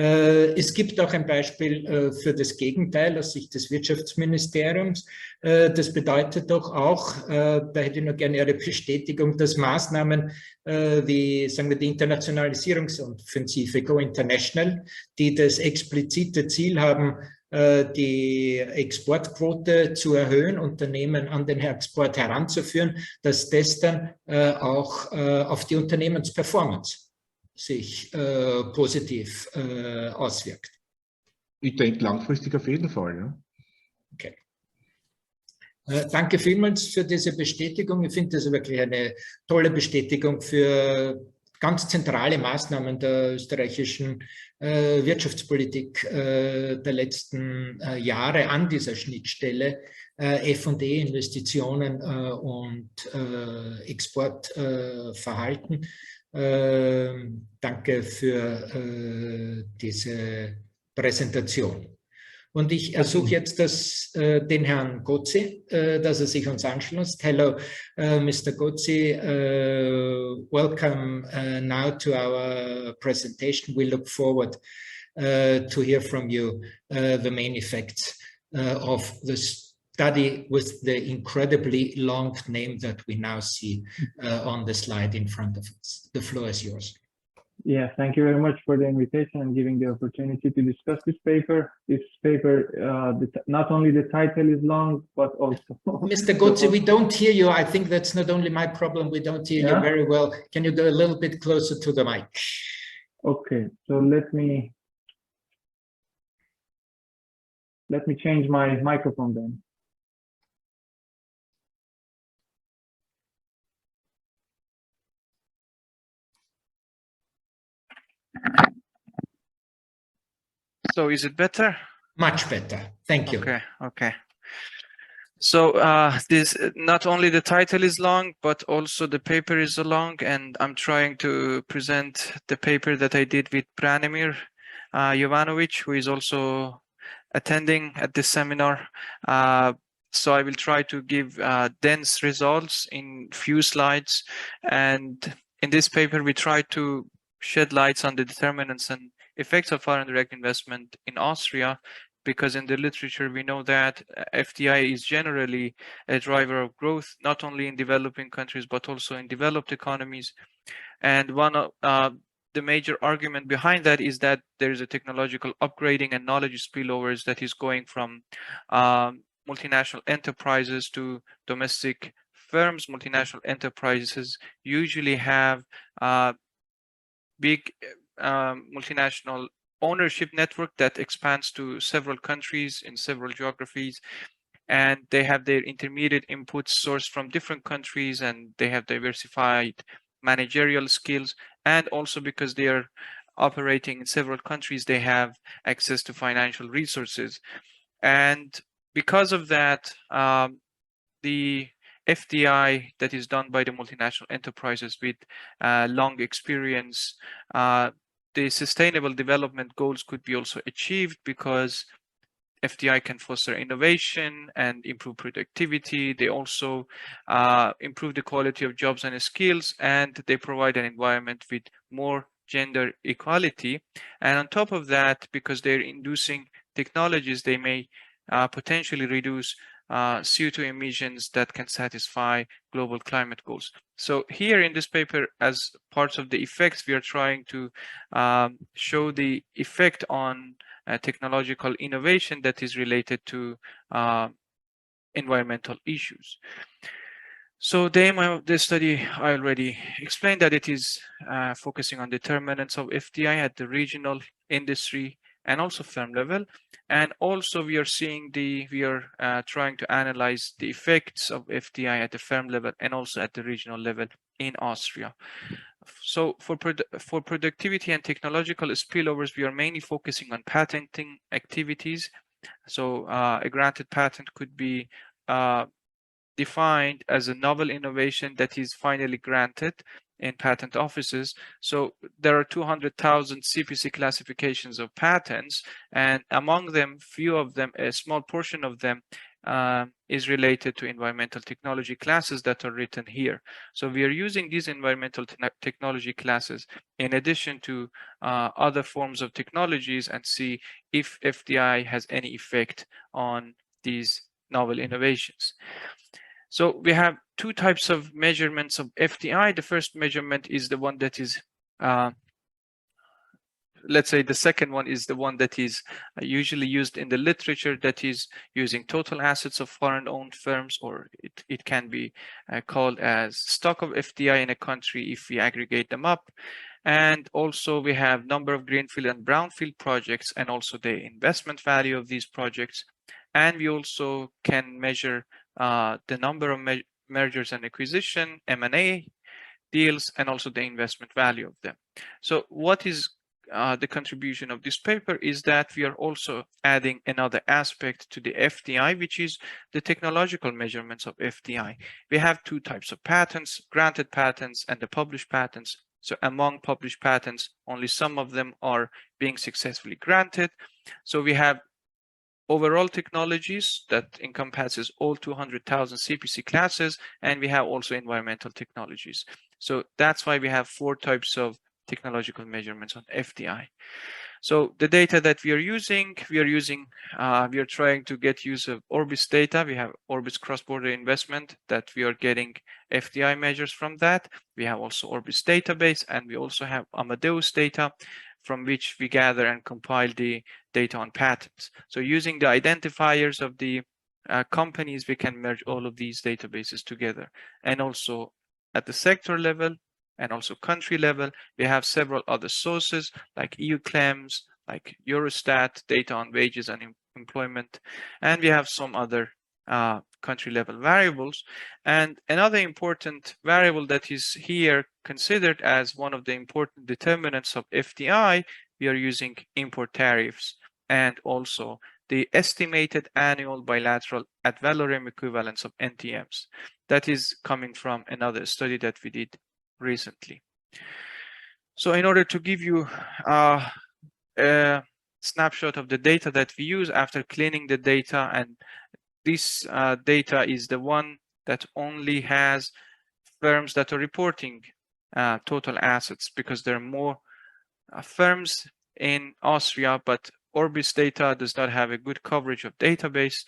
Es gibt auch ein Beispiel für das Gegenteil aus Sicht des Wirtschaftsministeriums. Das bedeutet doch auch, da hätte ich noch gerne Ihre Bestätigung, dass Maßnahmen wie, sagen wir, die Internationalisierungsoffensive Go International, die das explizite Ziel haben, die Exportquote zu erhöhen, Unternehmen an den Export heranzuführen, dass das dann auch auf die Unternehmensperformance sich positiv auswirkt. Ich denke langfristig auf jeden Fall. Ja. Okay. Danke vielmals für diese Bestätigung. Ich finde das wirklich eine tolle Bestätigung für ganz zentrale Maßnahmen der österreichischen Wirtschaftspolitik der letzten Jahre an dieser Schnittstelle F&E-Investitionen und Exportverhalten. Danke für diese Präsentation. Und ich ersuche jetzt den Herrn Ghodsi, dass er sich uns anschließt. Hello, Mr. Ghodsi. Welcome now to our presentation. We look forward to hear from you the main effects of the study with the incredibly long name that we now see on the slide in front of us. The floor is yours. Yeah, thank you very much for the invitation and giving the opportunity to discuss this paper. This paper, not only the title is long, but also... Mr. Ghodsi, we don't hear you. I think that's not only my problem. We don't hear you very well. Can you go a little bit closer to the mic? Okay, so let me change my microphone then. So is it better? Much better. Thank you. Okay, okay. So this not only the title is long, but also the paper is long, and I'm trying to present the paper that I did with Branimir Jovanovic, who is also attending at this seminar. So I will try to give dense results in few slides, and in this paper we try to shed lights on the determinants and effects of foreign direct investment in Austria, because in the literature we know that FDI is generally a driver of growth, not only in developing countries but also in developed economies. And one of the major argument behind that is that there is a technological upgrading and knowledge spillovers that is going from multinational enterprises to domestic firms. Multinational enterprises usually have big multinational ownership network that expands to several countries in several geographies, and they have their intermediate inputs sourced from different countries, and they have diversified managerial skills, and also because they are operating in several countries, they have access to financial resources. And because of that, the FDI that is done by the multinational enterprises with long experience, the sustainable development goals could be also achieved because FDI can foster innovation and improve productivity. They also improve the quality of jobs and skills, and they provide an environment with more gender equality. And on top of that, because they're inducing technologies, they may potentially reduce CO2 emissions that can satisfy global climate goals. So here in this paper, as parts of the effects, we are trying to show the effect on technological innovation that is related to environmental issues. So the aim of this study, I already explained that it is focusing on determinants of FDI at the regional, industry, and also firm level. And also we are trying to analyze the effects of FDI at the firm level and also at the regional level in Austria. So for productivity and technological spillovers, we are mainly focusing on patenting activities. So a granted patent could be defined as a novel innovation that is finally granted in patent offices. So there are 200,000 CPC classifications of patents, and among them, few of them, a small portion of them is related to environmental technology classes that are written here. So we are using these environmental technology classes in addition to other forms of technologies and see if FDI has any effect on these novel innovations. So we have two types of measurements of FDI. The first measurement is the one that is let's say the second one is the one that is usually used in the literature, that is using total assets of foreign-owned firms, or it can be called as stock of FDI in a country if we aggregate them up. And also we have number of greenfield and brownfield projects and also the investment value of these projects. And we also can measure the number of mergers and acquisition, M&A deals, and also the investment value of them. So what is the contribution of this paper is that we are also adding another aspect to the FDI, which is the technological measurements of FDI. We have two types of patents, granted patents and the published patents. So among published patents, only some of them are being successfully granted. So we have overall technologies that encompasses all 200,000 CPC classes, and we have also environmental technologies. So that's why we have 4 types of technological measurements on FDI. So the data that we are trying to get use of Orbis data. We have Orbis cross-border investment that we are getting FDI measures from that. We have also Orbis database, and we also have Amadeus data from which we gather and compile the data on patents. So using the identifiers of the companies, we can merge all of these databases together. And also at the sector level, and also country level, we have several other sources like EU claims, like Eurostat, data on wages and employment, and we have some other country level variables. And another important variable that is here considered as one of the important determinants of FDI, we are using import tariffs and also the estimated annual bilateral ad valorem equivalence of NTMs. That is coming from another study that we did recently. So in order to give you a snapshot of the data that we use after cleaning the data, and this data is the one that only has firms that are reporting total assets, because there are more firms in Austria, but Orbis data does not have a good coverage of database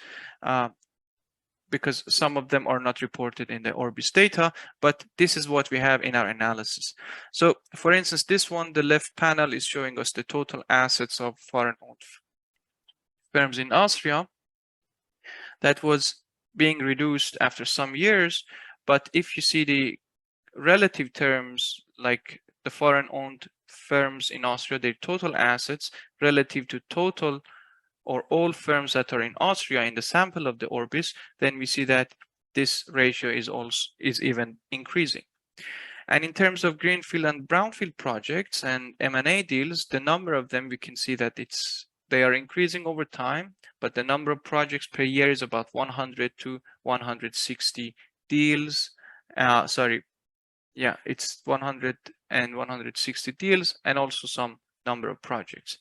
because some of them are not reported in the Orbis data, but this is what we have in our analysis. So for instance, this one, the left panel is showing us the total assets of foreign-owned firms in Austria that was being reduced after some years. But if you see the relative terms, like the foreign-owned firms in Austria, their total assets relative to total or all firms that are in Austria in the sample of the Orbis, then we see that this ratio is even increasing. And in terms of greenfield and brownfield projects and M&A deals, the number of them, we can see that they are increasing over time, but the number of projects per year is about 100 to 160 deals. It's 100 and 160 deals, and also some number of projects.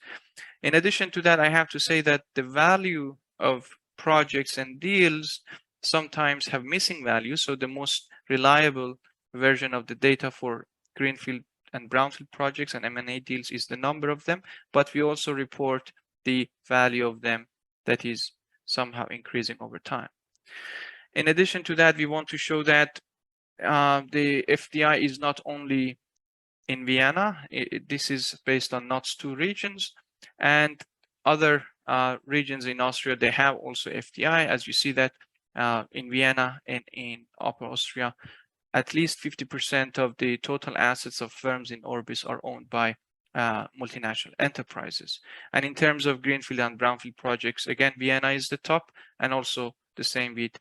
In addition to that, I have to say that the value of projects and deals sometimes have missing values. So the most reliable version of the data for greenfield and brownfield projects and M&A deals is the number of them, but we also report the value of them that is somehow increasing over time. In addition to that, we want to show that the FDI is not only in Vienna. This is based on NOTS 2 regions, and other regions in Austria, they have also FDI. As you see that in Vienna and in Upper Austria, at least 50% of the total assets of firms in Orbis are owned by multinational enterprises. And in terms of greenfield and brownfield projects, again, Vienna is the top, and also the same with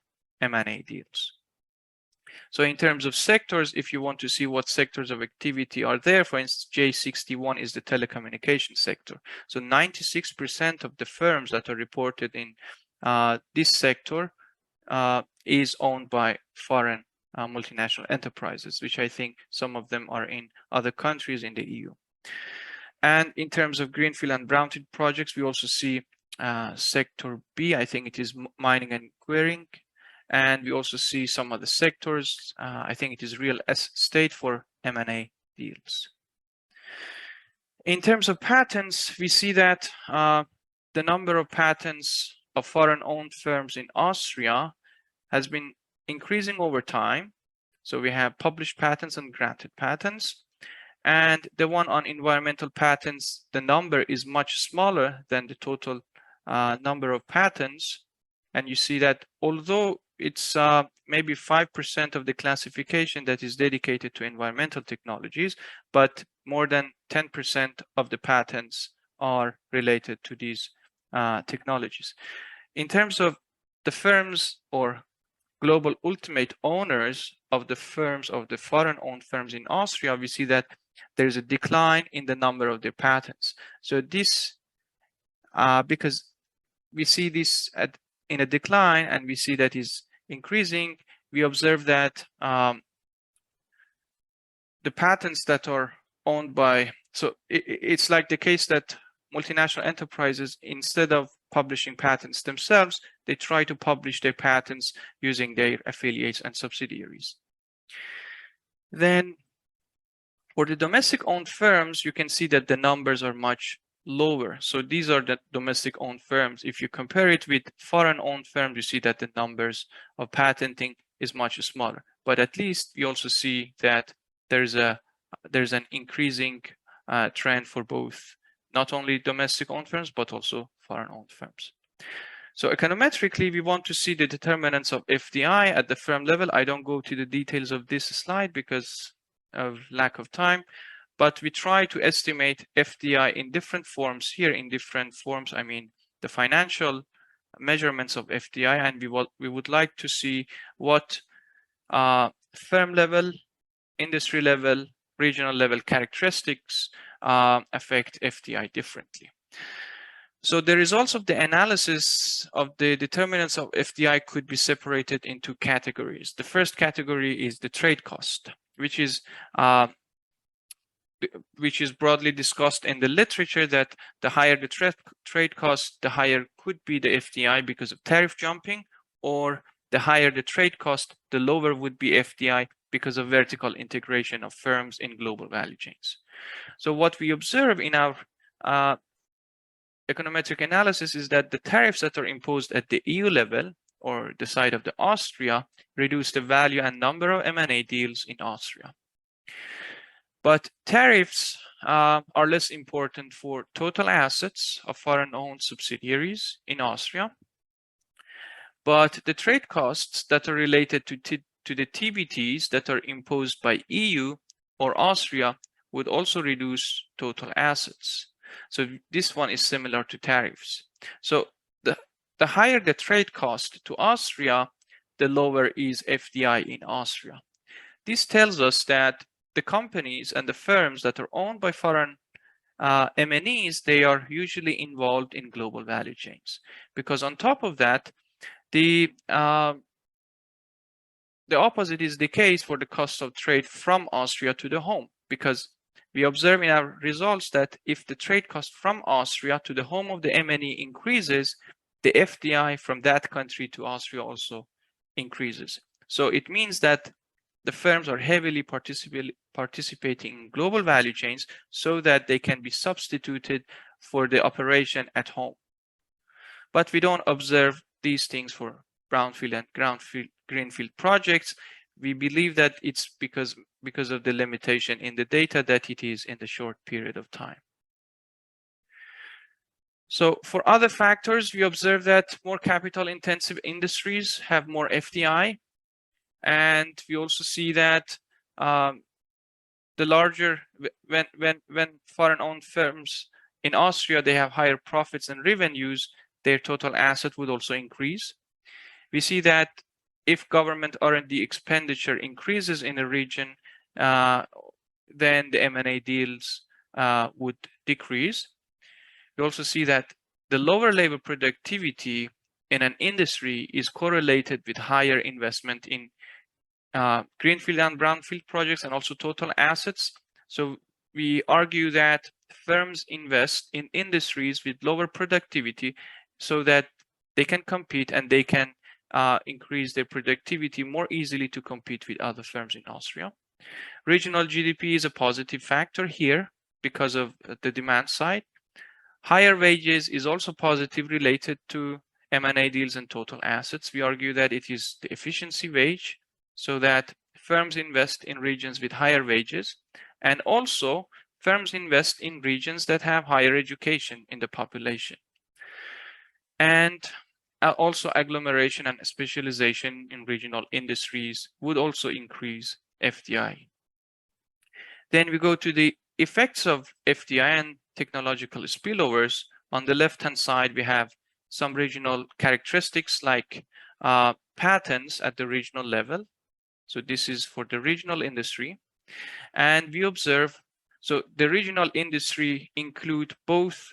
M&A deals. So in terms of sectors, if you want to see what sectors of activity are there, for instance, J61 is the telecommunication sector. So 96% of the firms that are reported in this sector is owned by foreign multinational enterprises, which I think some of them are in other countries in the EU. And in terms of greenfield and brownfield projects, we also see sector B, I think it is mining and quarrying. And we also see some other sectors. I think it is real estate for M&A deals. In terms of patents, we see that the number of patents of foreign-owned firms in Austria has been increasing over time. So we have published patents and granted patents. And the one on environmental patents, the number is much smaller than the total number of patents. And you see that although it's maybe 5% of the classification that is dedicated to environmental technologies, but more than 10% of the patents are related to these technologies. In terms of the firms or global ultimate owners of the firms, of the foreign-owned firms in Austria, we see that there's a decline in the number of their patents. So this, because we see this in a decline and we see that is increasing, we observe that the patents that are owned by, so it's like the case that multinational enterprises, instead of publishing patents themselves, they try to publish their patents using their affiliates and subsidiaries. Then for the domestic owned firms, you can see that the numbers are much lower. So these are the domestic owned firms. If you compare it with foreign owned firms, you see that the numbers of patenting is much smaller. But at least we also see that there's an increasing trend for both, not only domestic owned firms, but also foreign owned firms. So econometrically, we want to see the determinants of FDI at the firm level. I don't go to the details of this slide because of lack of time, but we try to estimate FDI in different forms. Here in different forms, I mean the financial measurements of FDI, and we would like to see what firm level, industry level, regional level characteristics affect FDI differently. So the results of the analysis of the determinants of FDI could be separated into categories. The first category is the trade cost, which is broadly discussed in the literature, that the higher the trade cost, the higher could be the FDI because of tariff jumping, or the higher the trade cost, the lower would be FDI because of vertical integration of firms in global value chains. So what we observe in our econometric analysis is that the tariffs that are imposed at the EU level, or the side of the Austria, reduce the value and number of M&A deals in Austria. But tariffs are less important for total assets of foreign-owned subsidiaries in Austria. But the trade costs that are related to the TBTs that are imposed by EU or Austria would also reduce total assets. So this one is similar to tariffs. So the higher the trade cost to Austria, the lower is FDI in Austria. This tells us that the companies and the firms that are owned by foreign MNEs, they are usually involved in global value chains. Because on top of that, the opposite is the case for the cost of trade from Austria to the home, because we observe in our results that if the trade cost from Austria to the home of the MNE increases, the FDI from that country to Austria also increases. So it means that the firms are heavily participating in global value chains so that they can be substituted for the operation at home. But we don't observe these things for brownfield and greenfield projects. We believe that it's because of the limitation in the data that it is in the short period of time. So for other factors, we observe that more capital intensive industries have more FDI. And we also see that the larger, when foreign owned firms in Austria, they have higher profits and revenues, their total asset would also increase. We see that if government R&D expenditure increases in a region, then the M&A deals would decrease. We also see that the lower labor productivity in an industry is correlated with higher investment in greenfield and brownfield projects and also total assets. So we argue that firms invest in industries with lower productivity so that they can compete and they can increase their productivity more easily to compete with other firms in Austria. Regional GDP is a positive factor here because of the demand side. Higher wages is also positive related to M&A deals and total assets. We argue that it is the efficiency wage, so that firms invest in regions with higher wages, and also firms invest in regions that have higher education in the population. And also agglomeration and specialization in regional industries would also increase FDI. Then we go to the effects of FDI and technological spillovers. On the left-hand side, we have some regional characteristics like patents at the regional level. So this is for the regional industry. And we observe, so the regional industry include both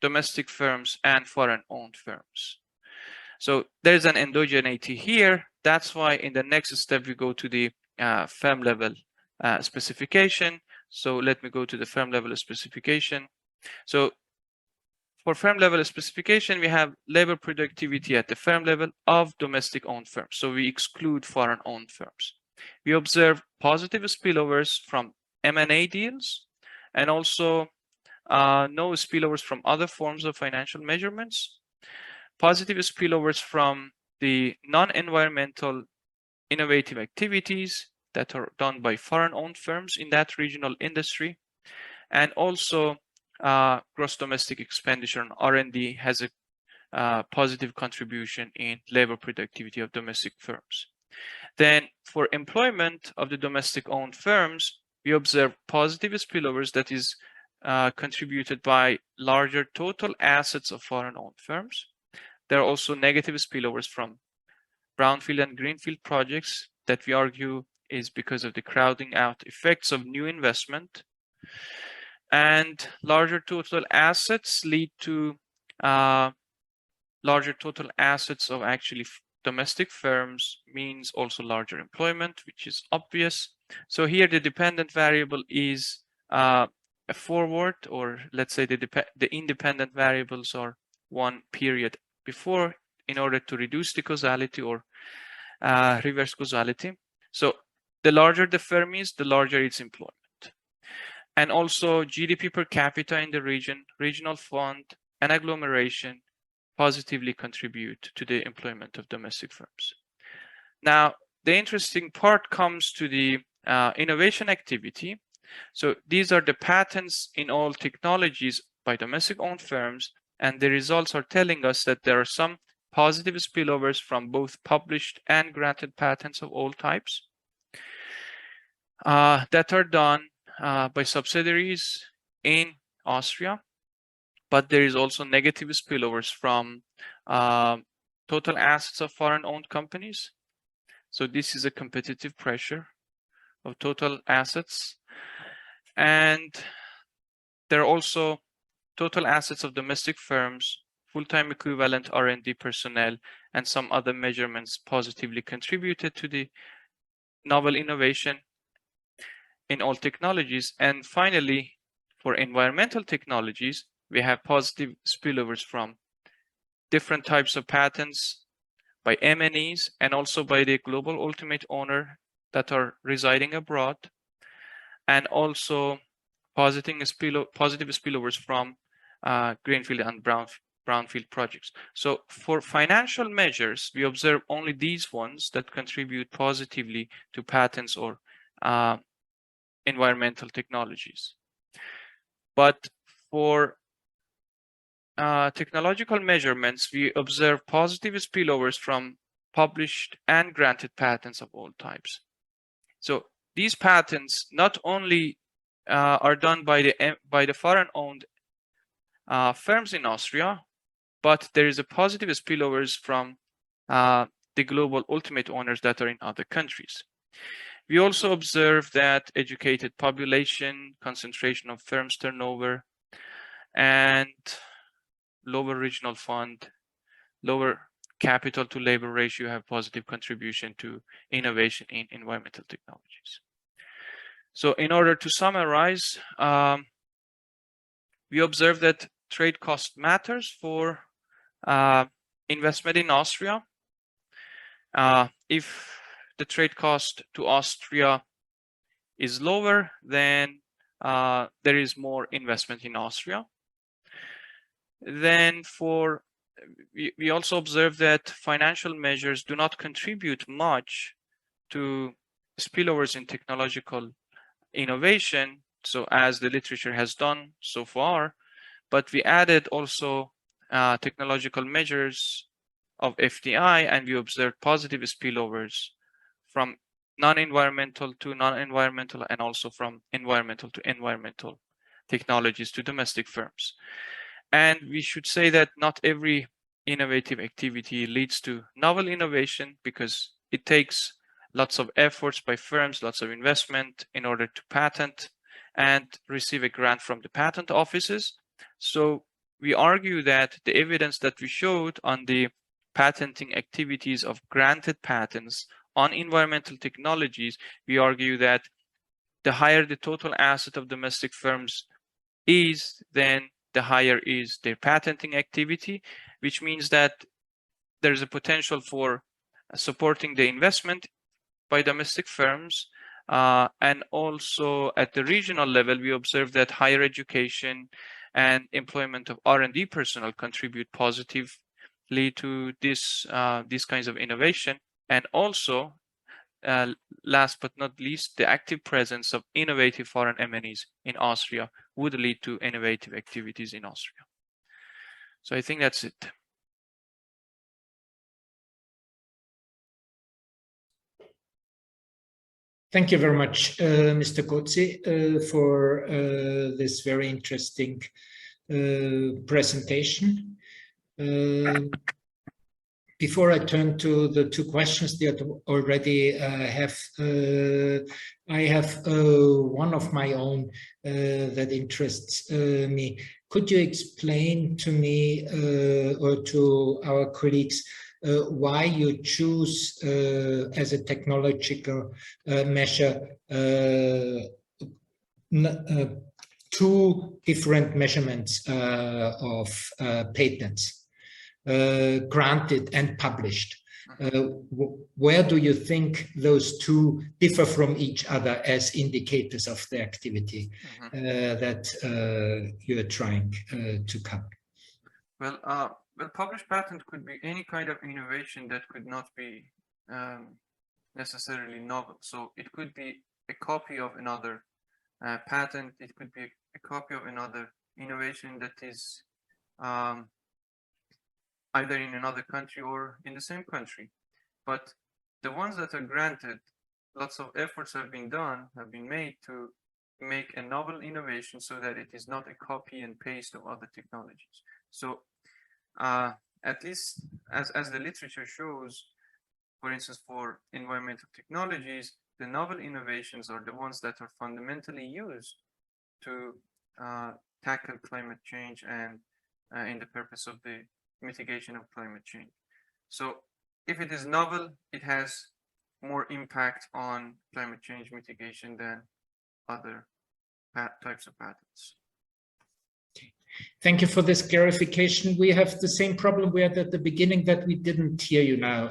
domestic firms and foreign-owned firms. So there's an endogeneity here. That's why in the next step, we go to the firm level specification. So let me go to the firm level specification. So for firm level specification, we have labor productivity at the firm level of domestic owned firms. So we exclude foreign owned firms. We observe positive spillovers from M&A deals and also no spillovers from other forms of financial measurements. Positive spillovers from the non-environmental innovative activities that are done by foreign-owned firms in that regional industry. And also gross domestic expenditure on R&D has a positive contribution in labor productivity of domestic firms. Then for employment of the domestic-owned firms, we observe positive spillovers that is contributed by larger total assets of foreign-owned firms. There are also negative spillovers from brownfield and greenfield projects that we argue is because of the crowding out effects of new investment. And larger total assets lead to larger total assets of actually domestic firms means also larger employment, which is obvious. So here the dependent variable is a forward, or let's say the independent variables are one period before in order to reduce the causality or reverse causality. So the larger the firm is, the larger its employment. And also GDP per capita in the region, regional fund, and agglomeration positively contribute to the employment of domestic firms. Now, the interesting part comes to the innovation activity. So these are the patents in all technologies by domestic-owned firms, and the results are telling us that there are some positive spillovers from both published and granted patents of all types that are done by subsidiaries in Austria, but there is also negative spillovers from total assets of foreign-owned companies. So this is a competitive pressure of total assets. And there are also total assets of domestic firms, full-time equivalent R&D personnel, and some other measurements positively contributed to the novel innovation in all technologies. And finally, for environmental technologies, we have positive spillovers from different types of patents by MNEs and also by the global ultimate owner that are residing abroad, and also positive spillovers from greenfield and brownfield projects. So for financial measures, we observe only these ones that contribute positively to patents or environmental technologies. But for technological measurements, we observe positive spillovers from published and granted patents of all types. So these patents not only are done by the foreign-owned firms in Austria, but there is a positive spillovers from the global ultimate owners that are in other countries. We also observe that educated population, concentration of firms turnover, and lower regional fund, lower capital to labor ratio have positive contribution to innovation in environmental technologies. So in order to summarize, we observe that trade cost matters for investment in Austria. If the trade cost to Austria is lower, then there is more investment in Austria. Then we also observe that financial measures do not contribute much to spillovers in technological innovation, so as the literature has done so far, but we added also technological measures of FDI, and we observed positive spillovers from non-environmental to non-environmental, and also from environmental to environmental technologies to domestic firms. And we should say that not every innovative activity leads to novel innovation, because it takes lots of efforts by firms, lots of investment in order to patent and receive a grant from the patent offices. So we argue that the evidence that we showed on the patenting activities of granted patents on environmental technologies, we argue that the higher the total asset of domestic firms is, then the higher is their patenting activity, which means that there's a potential for supporting the investment by domestic firms. And also at the regional level, we observe that higher education and employment of R&D personnel contribute positively to these kinds of innovation. And also, last but not least, the active presence of innovative foreign MNEs in Austria would lead to innovative activities in Austria. So I think that's it. Thank you very much, Mr. Ghodsi, for this very interesting presentation. Before I turn to the two questions that already have, I have one of my own that interests me. Could you explain to me or to our colleagues why you choose as a technological measure two different measurements of patents? Granted and published. Where do you think those two differ from each other as indicators of the activity that you are trying to cover? Well, published patent could be any kind of innovation that could not be necessarily novel. So it could be a copy of another patent. It could be a copy of another innovation that is either in another country or in the same country. But the ones that are granted, lots of efforts have been made to make a novel innovation so that it is not a copy and paste of other technologies. So at least as the literature shows, for instance, for environmental technologies, the novel innovations are the ones that are fundamentally used to tackle climate change and in the purpose of the mitigation of climate change. So if it is novel, it has more impact on climate change mitigation than other types of patents. Thank you for this clarification. We have the same problem we had at the beginning, that we didn't hear you now,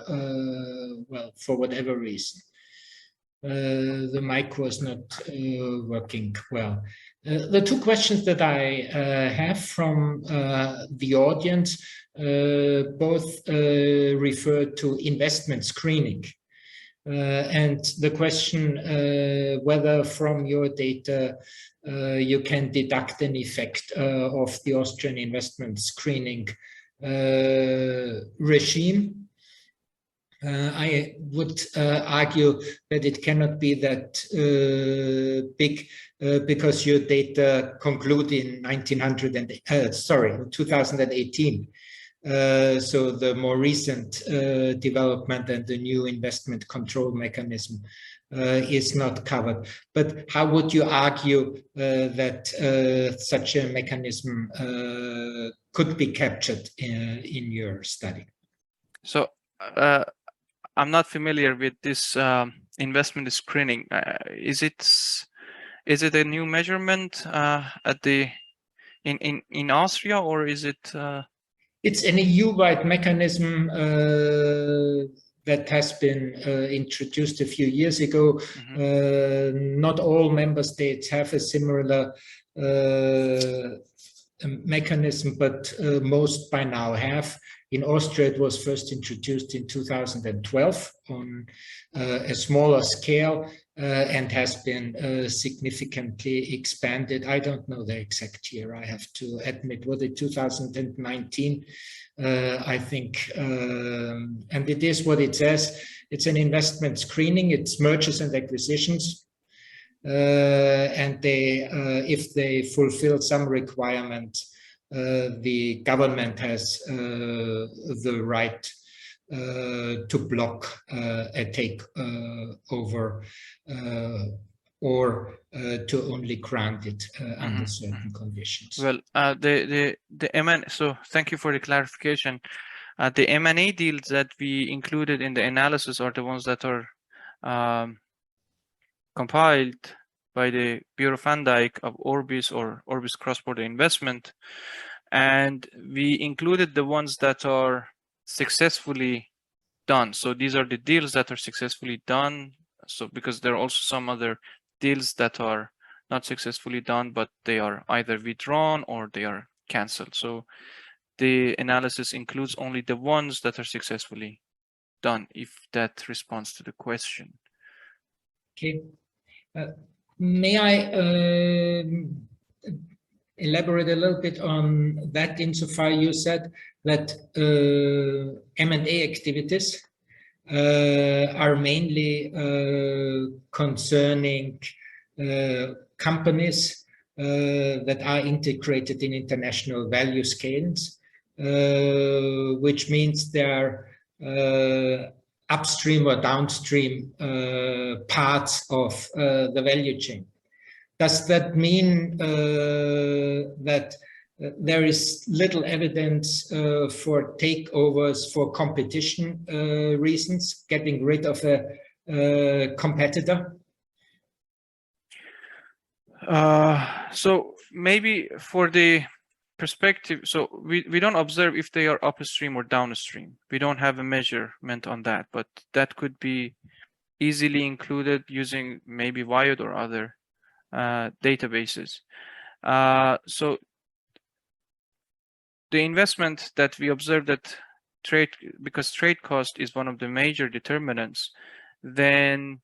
well, for whatever reason. The mic was not working well. The two questions that I have from the audience both refer to investment screening. And the question whether from your data you can deduct an effect of the Austrian investment screening regime. I would argue that it cannot be that big because your data conclude in 2018. So the more recent development and the new investment control mechanism is not covered. But how would you argue that such a mechanism could be captured in your study? So I'm not familiar with this investment screening. Is it a new measurement at the in Austria, or is it? It's an EU-wide mechanism that has been introduced a few years ago. Not all member states have a similar mechanism, but most by now have. In Austria, it was first introduced in 2012 on a smaller scale and has been significantly expanded. I don't know the exact year, I have to admit. Was it 2019? I think, and it is what it says. It's an investment screening, it's mergers and acquisitions. And they, if they fulfill some requirement, the government has the right to block a takeover or to only grant it under certain conditions. Well, the M&A, so thank you for the clarification. The M&A deals that we included in the analysis are the ones that are compiled by the Bureau van Dijk of Orbis or Orbis Cross-Border Investment. And we included the ones that are successfully done. So these are the deals that are successfully done. So because there are also some other deals that are not successfully done, but they are either withdrawn or they are canceled. So the analysis includes only the ones that are successfully done, if that responds to the question. Okay. May I elaborate a little bit on that insofar you said that M&A activities are mainly concerning companies that are integrated in international value scales, which means they're upstream or downstream parts of the value chain. Does that mean that there is little evidence for takeovers for competition reasons, getting rid of a competitor? So maybe for the perspective, so we don't observe if they are upstream or downstream. We don't have a measurement on that, but that could be easily included using maybe wiiw or other databases. So the investment that we observe that because trade cost is one of the major determinants, then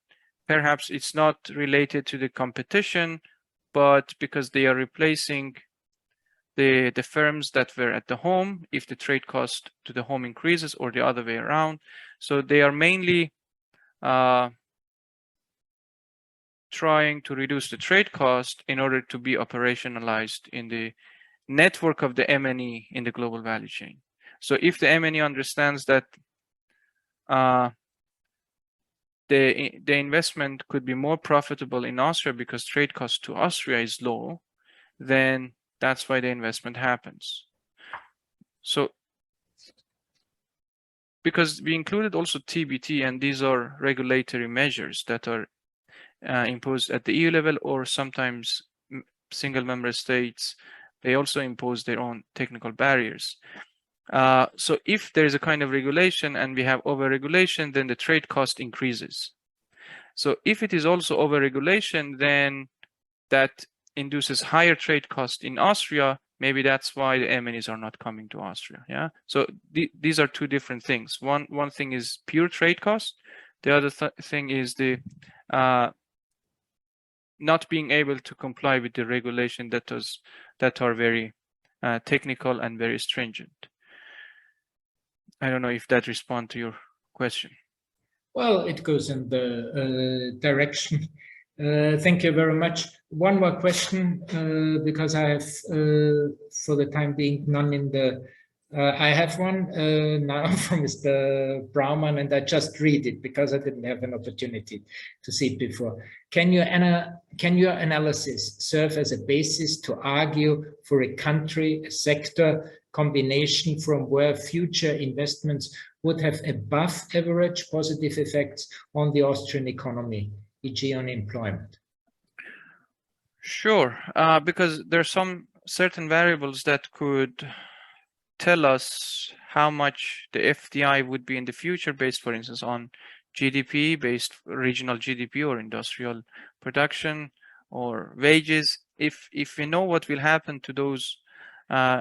perhaps it's not related to the competition, but because they are replacing the firms that were at the home, if the trade cost to the home increases or the other way around. So they are mainly trying to reduce the trade cost in order to be operationalized in the network of the M&E in the global value chain. So if the M&E understands that the investment could be more profitable in Austria because trade cost to Austria is low, then that's why the investment happens. So because we included also TBT, and these are regulatory measures that are imposed at the EU level, or sometimes single member states, they also impose their own technical barriers. So if there is a kind of regulation and we have over-regulation, then the trade cost increases. So if it is also over-regulation, then that induces higher trade cost in Austria. Maybe that's why the M&Es are not coming to Austria. Yeah. So these are two different things. One thing is pure trade cost. The other thing is the not being able to comply with the regulation that are very technical and very stringent. I don't know if that responds to your question. Well, it goes in the direction. Thank you very much. One more question, because I have, for the time being, none in the. I have one now from Mr. Brauman, and I just read it because I didn't have an opportunity to see it before. Can your analysis serve as a basis to argue for a country, a sector combination from where future investments would have above average positive effects on the Austrian economy, e.g. on employment? Sure, because there are some certain variables that could tell us how much the FDI would be in the future based, for instance, on GDP, based regional GDP or industrial production or wages. If we know what will happen to those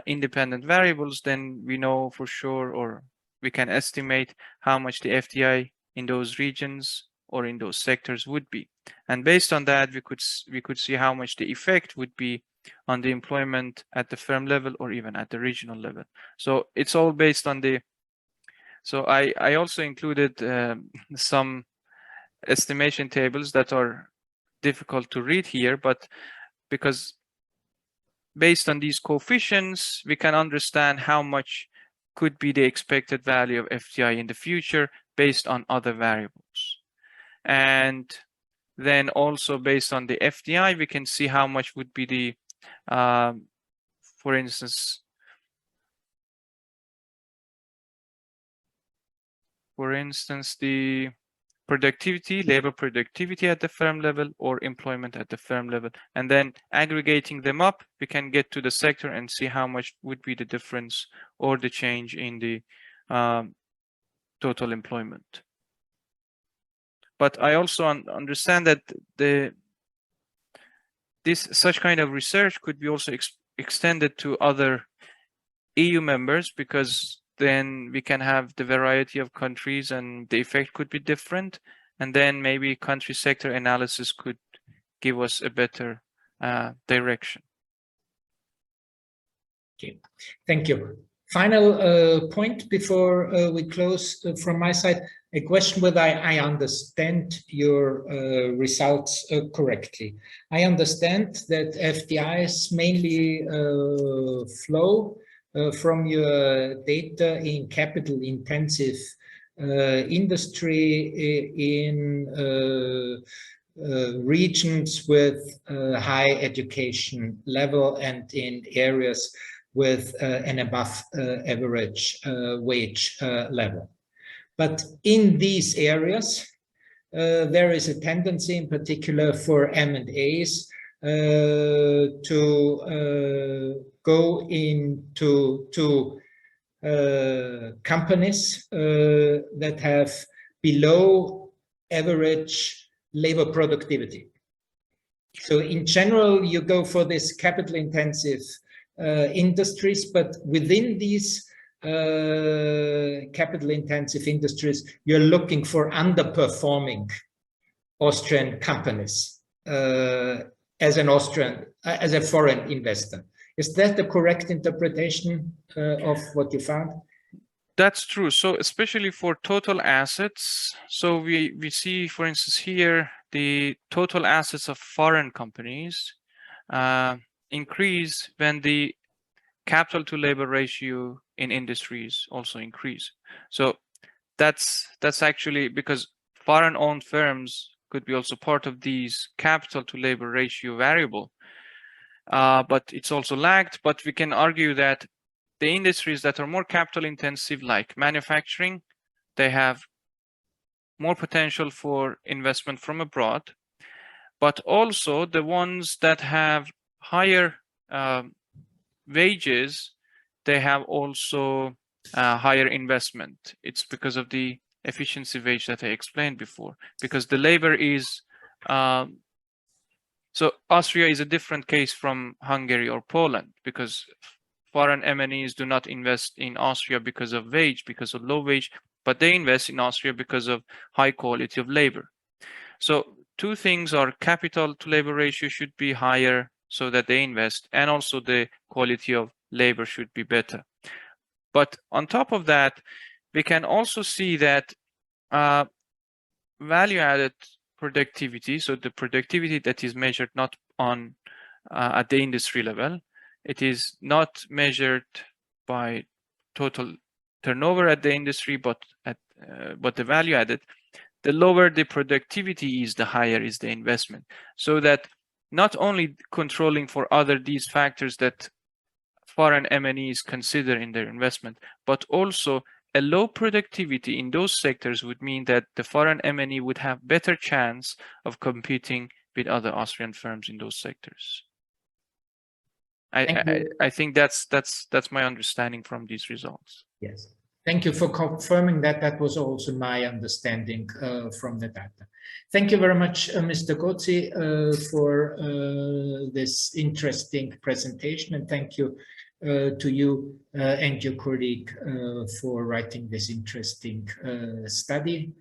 independent variables, then we know for sure, or we can estimate how much the FDI in those regions or in those sectors would be. And based on that, we could see how much the effect would be on the employment at the firm level or even at the regional level. So it's all based on the, so I also included some estimation tables that are difficult to read here, but because based on these coefficients, we can understand how much could be the expected value of FDI in the future based on other variables. And then also based on the FDI, we can see how much would be the, for instance, the productivity, labor productivity at the firm level or employment at the firm level. And then aggregating them up, we can get to the sector and see how much would be the difference or the change in the total employment. But I also understand that such kind of research could be also extended to other EU members, because then we can have the variety of countries and the effect could be different. And then maybe country sector analysis could give us a better direction. Okay, thank you. Final point before we close from my side, a question whether I understand your results correctly. I understand that FDIs mainly flow from your data in capital intensive industry in regions with high education level and in areas with an above average wage level. But in these areas, there is a tendency in particular for M&As to go into companies that have below average labor productivity. So in general, you go for this capital intensive industries, but within these capital intensive industries, you're looking for underperforming Austrian companies as a foreign investor. Is that the correct interpretation of what you found? That's true. So especially for total assets, so we see, for instance, here the total assets of foreign companies increase when the capital to labor ratio in industries also increase. So that's actually because foreign owned firms could be also part of these capital to labor ratio variable, but it's also lagged. But we can argue that the industries that are more capital intensive, like manufacturing, they have more potential for investment from abroad, but also the ones that have higher wages, they have also higher investment. It's because of the efficiency wage that I explained before, because the labor is, so Austria is a different case from Hungary or Poland, because foreign MNEs do not invest in Austria because of wage, because of low wage, but they invest in Austria because of high quality of labor. So two things are capital to labor ratio should be higher so that they invest, and also the quality of labor should be better. But on top of that, we can also see that value added productivity, so the productivity that is measured not on at the industry level, it is not measured by total turnover at the industry, but the value added. The lower the productivity is, the higher is the investment. So that not only controlling for these factors that foreign MNEs consider in their investment, but also a low productivity in those sectors would mean that the foreign MNE would have better chance of competing with other Austrian firms in those sectors. I think that's my understanding from these results. Yes. Thank you for confirming that. That was also my understanding from the data. Thank you very much, Mr. Ghodsi, for this interesting presentation, and thank you to you and your colleague for writing this interesting study.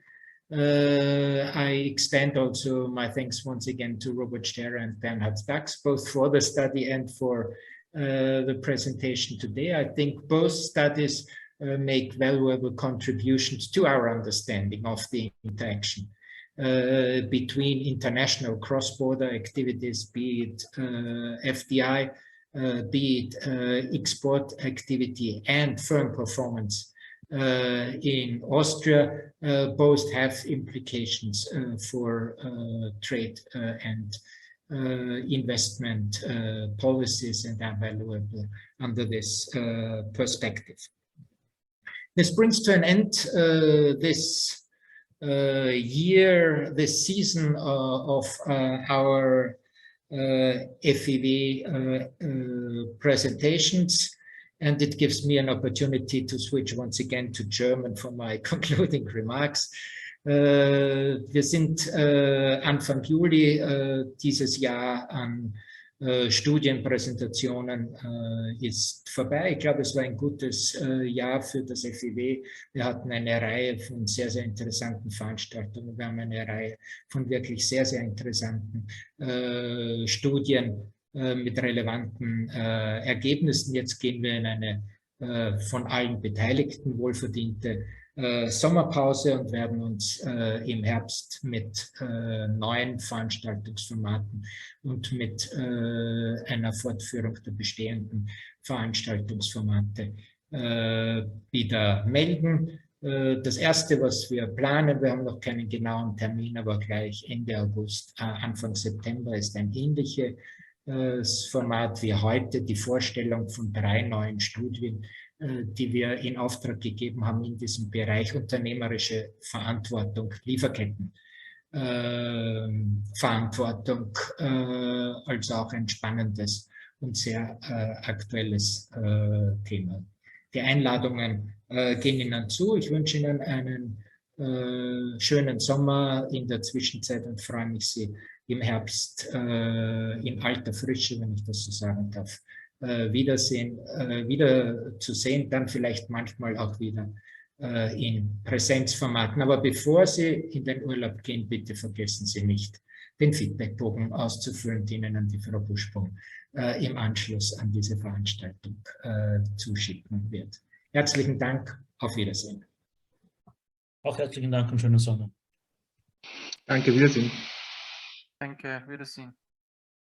I extend also my thanks once again to Robert Stehrer and Bernhard Dachs, both for the study and for the presentation today. I think both studies make valuable contributions to our understanding of the interaction between international cross-border activities, be it FDI, be it export activity and firm performance in Austria. Both have implications for trade and investment policies, and are valuable under this perspective. This brings to an end this year, this season of our FIW presentations, and it gives me an opportunity to switch once again to German for my concluding remarks. Wir sind Anfang Juli dieses Jahr an Studienpräsentationen ist vorbei. Ich glaube, es war ein gutes Jahr für das FIW. Wir hatten eine Reihe von sehr, sehr interessanten Veranstaltungen. Wir haben eine Reihe von wirklich sehr, sehr interessanten Studien mit relevanten Ergebnissen. Jetzt gehen wir in eine von allen Beteiligten wohlverdiente Sommerpause und werden uns im Herbst mit neuen Veranstaltungsformaten und mit einer Fortführung der bestehenden Veranstaltungsformate wieder melden. Das erste, was wir planen, wir haben noch keinen genauen Termin, aber gleich Ende August, Anfang September ist ein ähnliches Format wie heute, die Vorstellung von 3 neuen Studien, die wir in Auftrag gegeben haben in diesem Bereich unternehmerische Verantwortung, Lieferkettenverantwortung, als auch ein spannendes und sehr aktuelles Thema. Die Einladungen gehen Ihnen zu. Ich wünsche Ihnen einen schönen Sommer in der Zwischenzeit und freue mich, Sie im Herbst in alter Frische, wenn ich das so sagen darf, wieder zu sehen, dann vielleicht manchmal auch wieder in Präsenzformaten. Aber bevor Sie in den Urlaub gehen, bitte vergessen Sie nicht, den Feedbackbogen auszufüllen, den Ihnen die Frau Buschbaum im Anschluss an diese Veranstaltung zuschicken wird. Herzlichen Dank, auf Wiedersehen. Auch herzlichen Dank und schönen Sommer. Danke, Wiedersehen. Danke, Wiedersehen.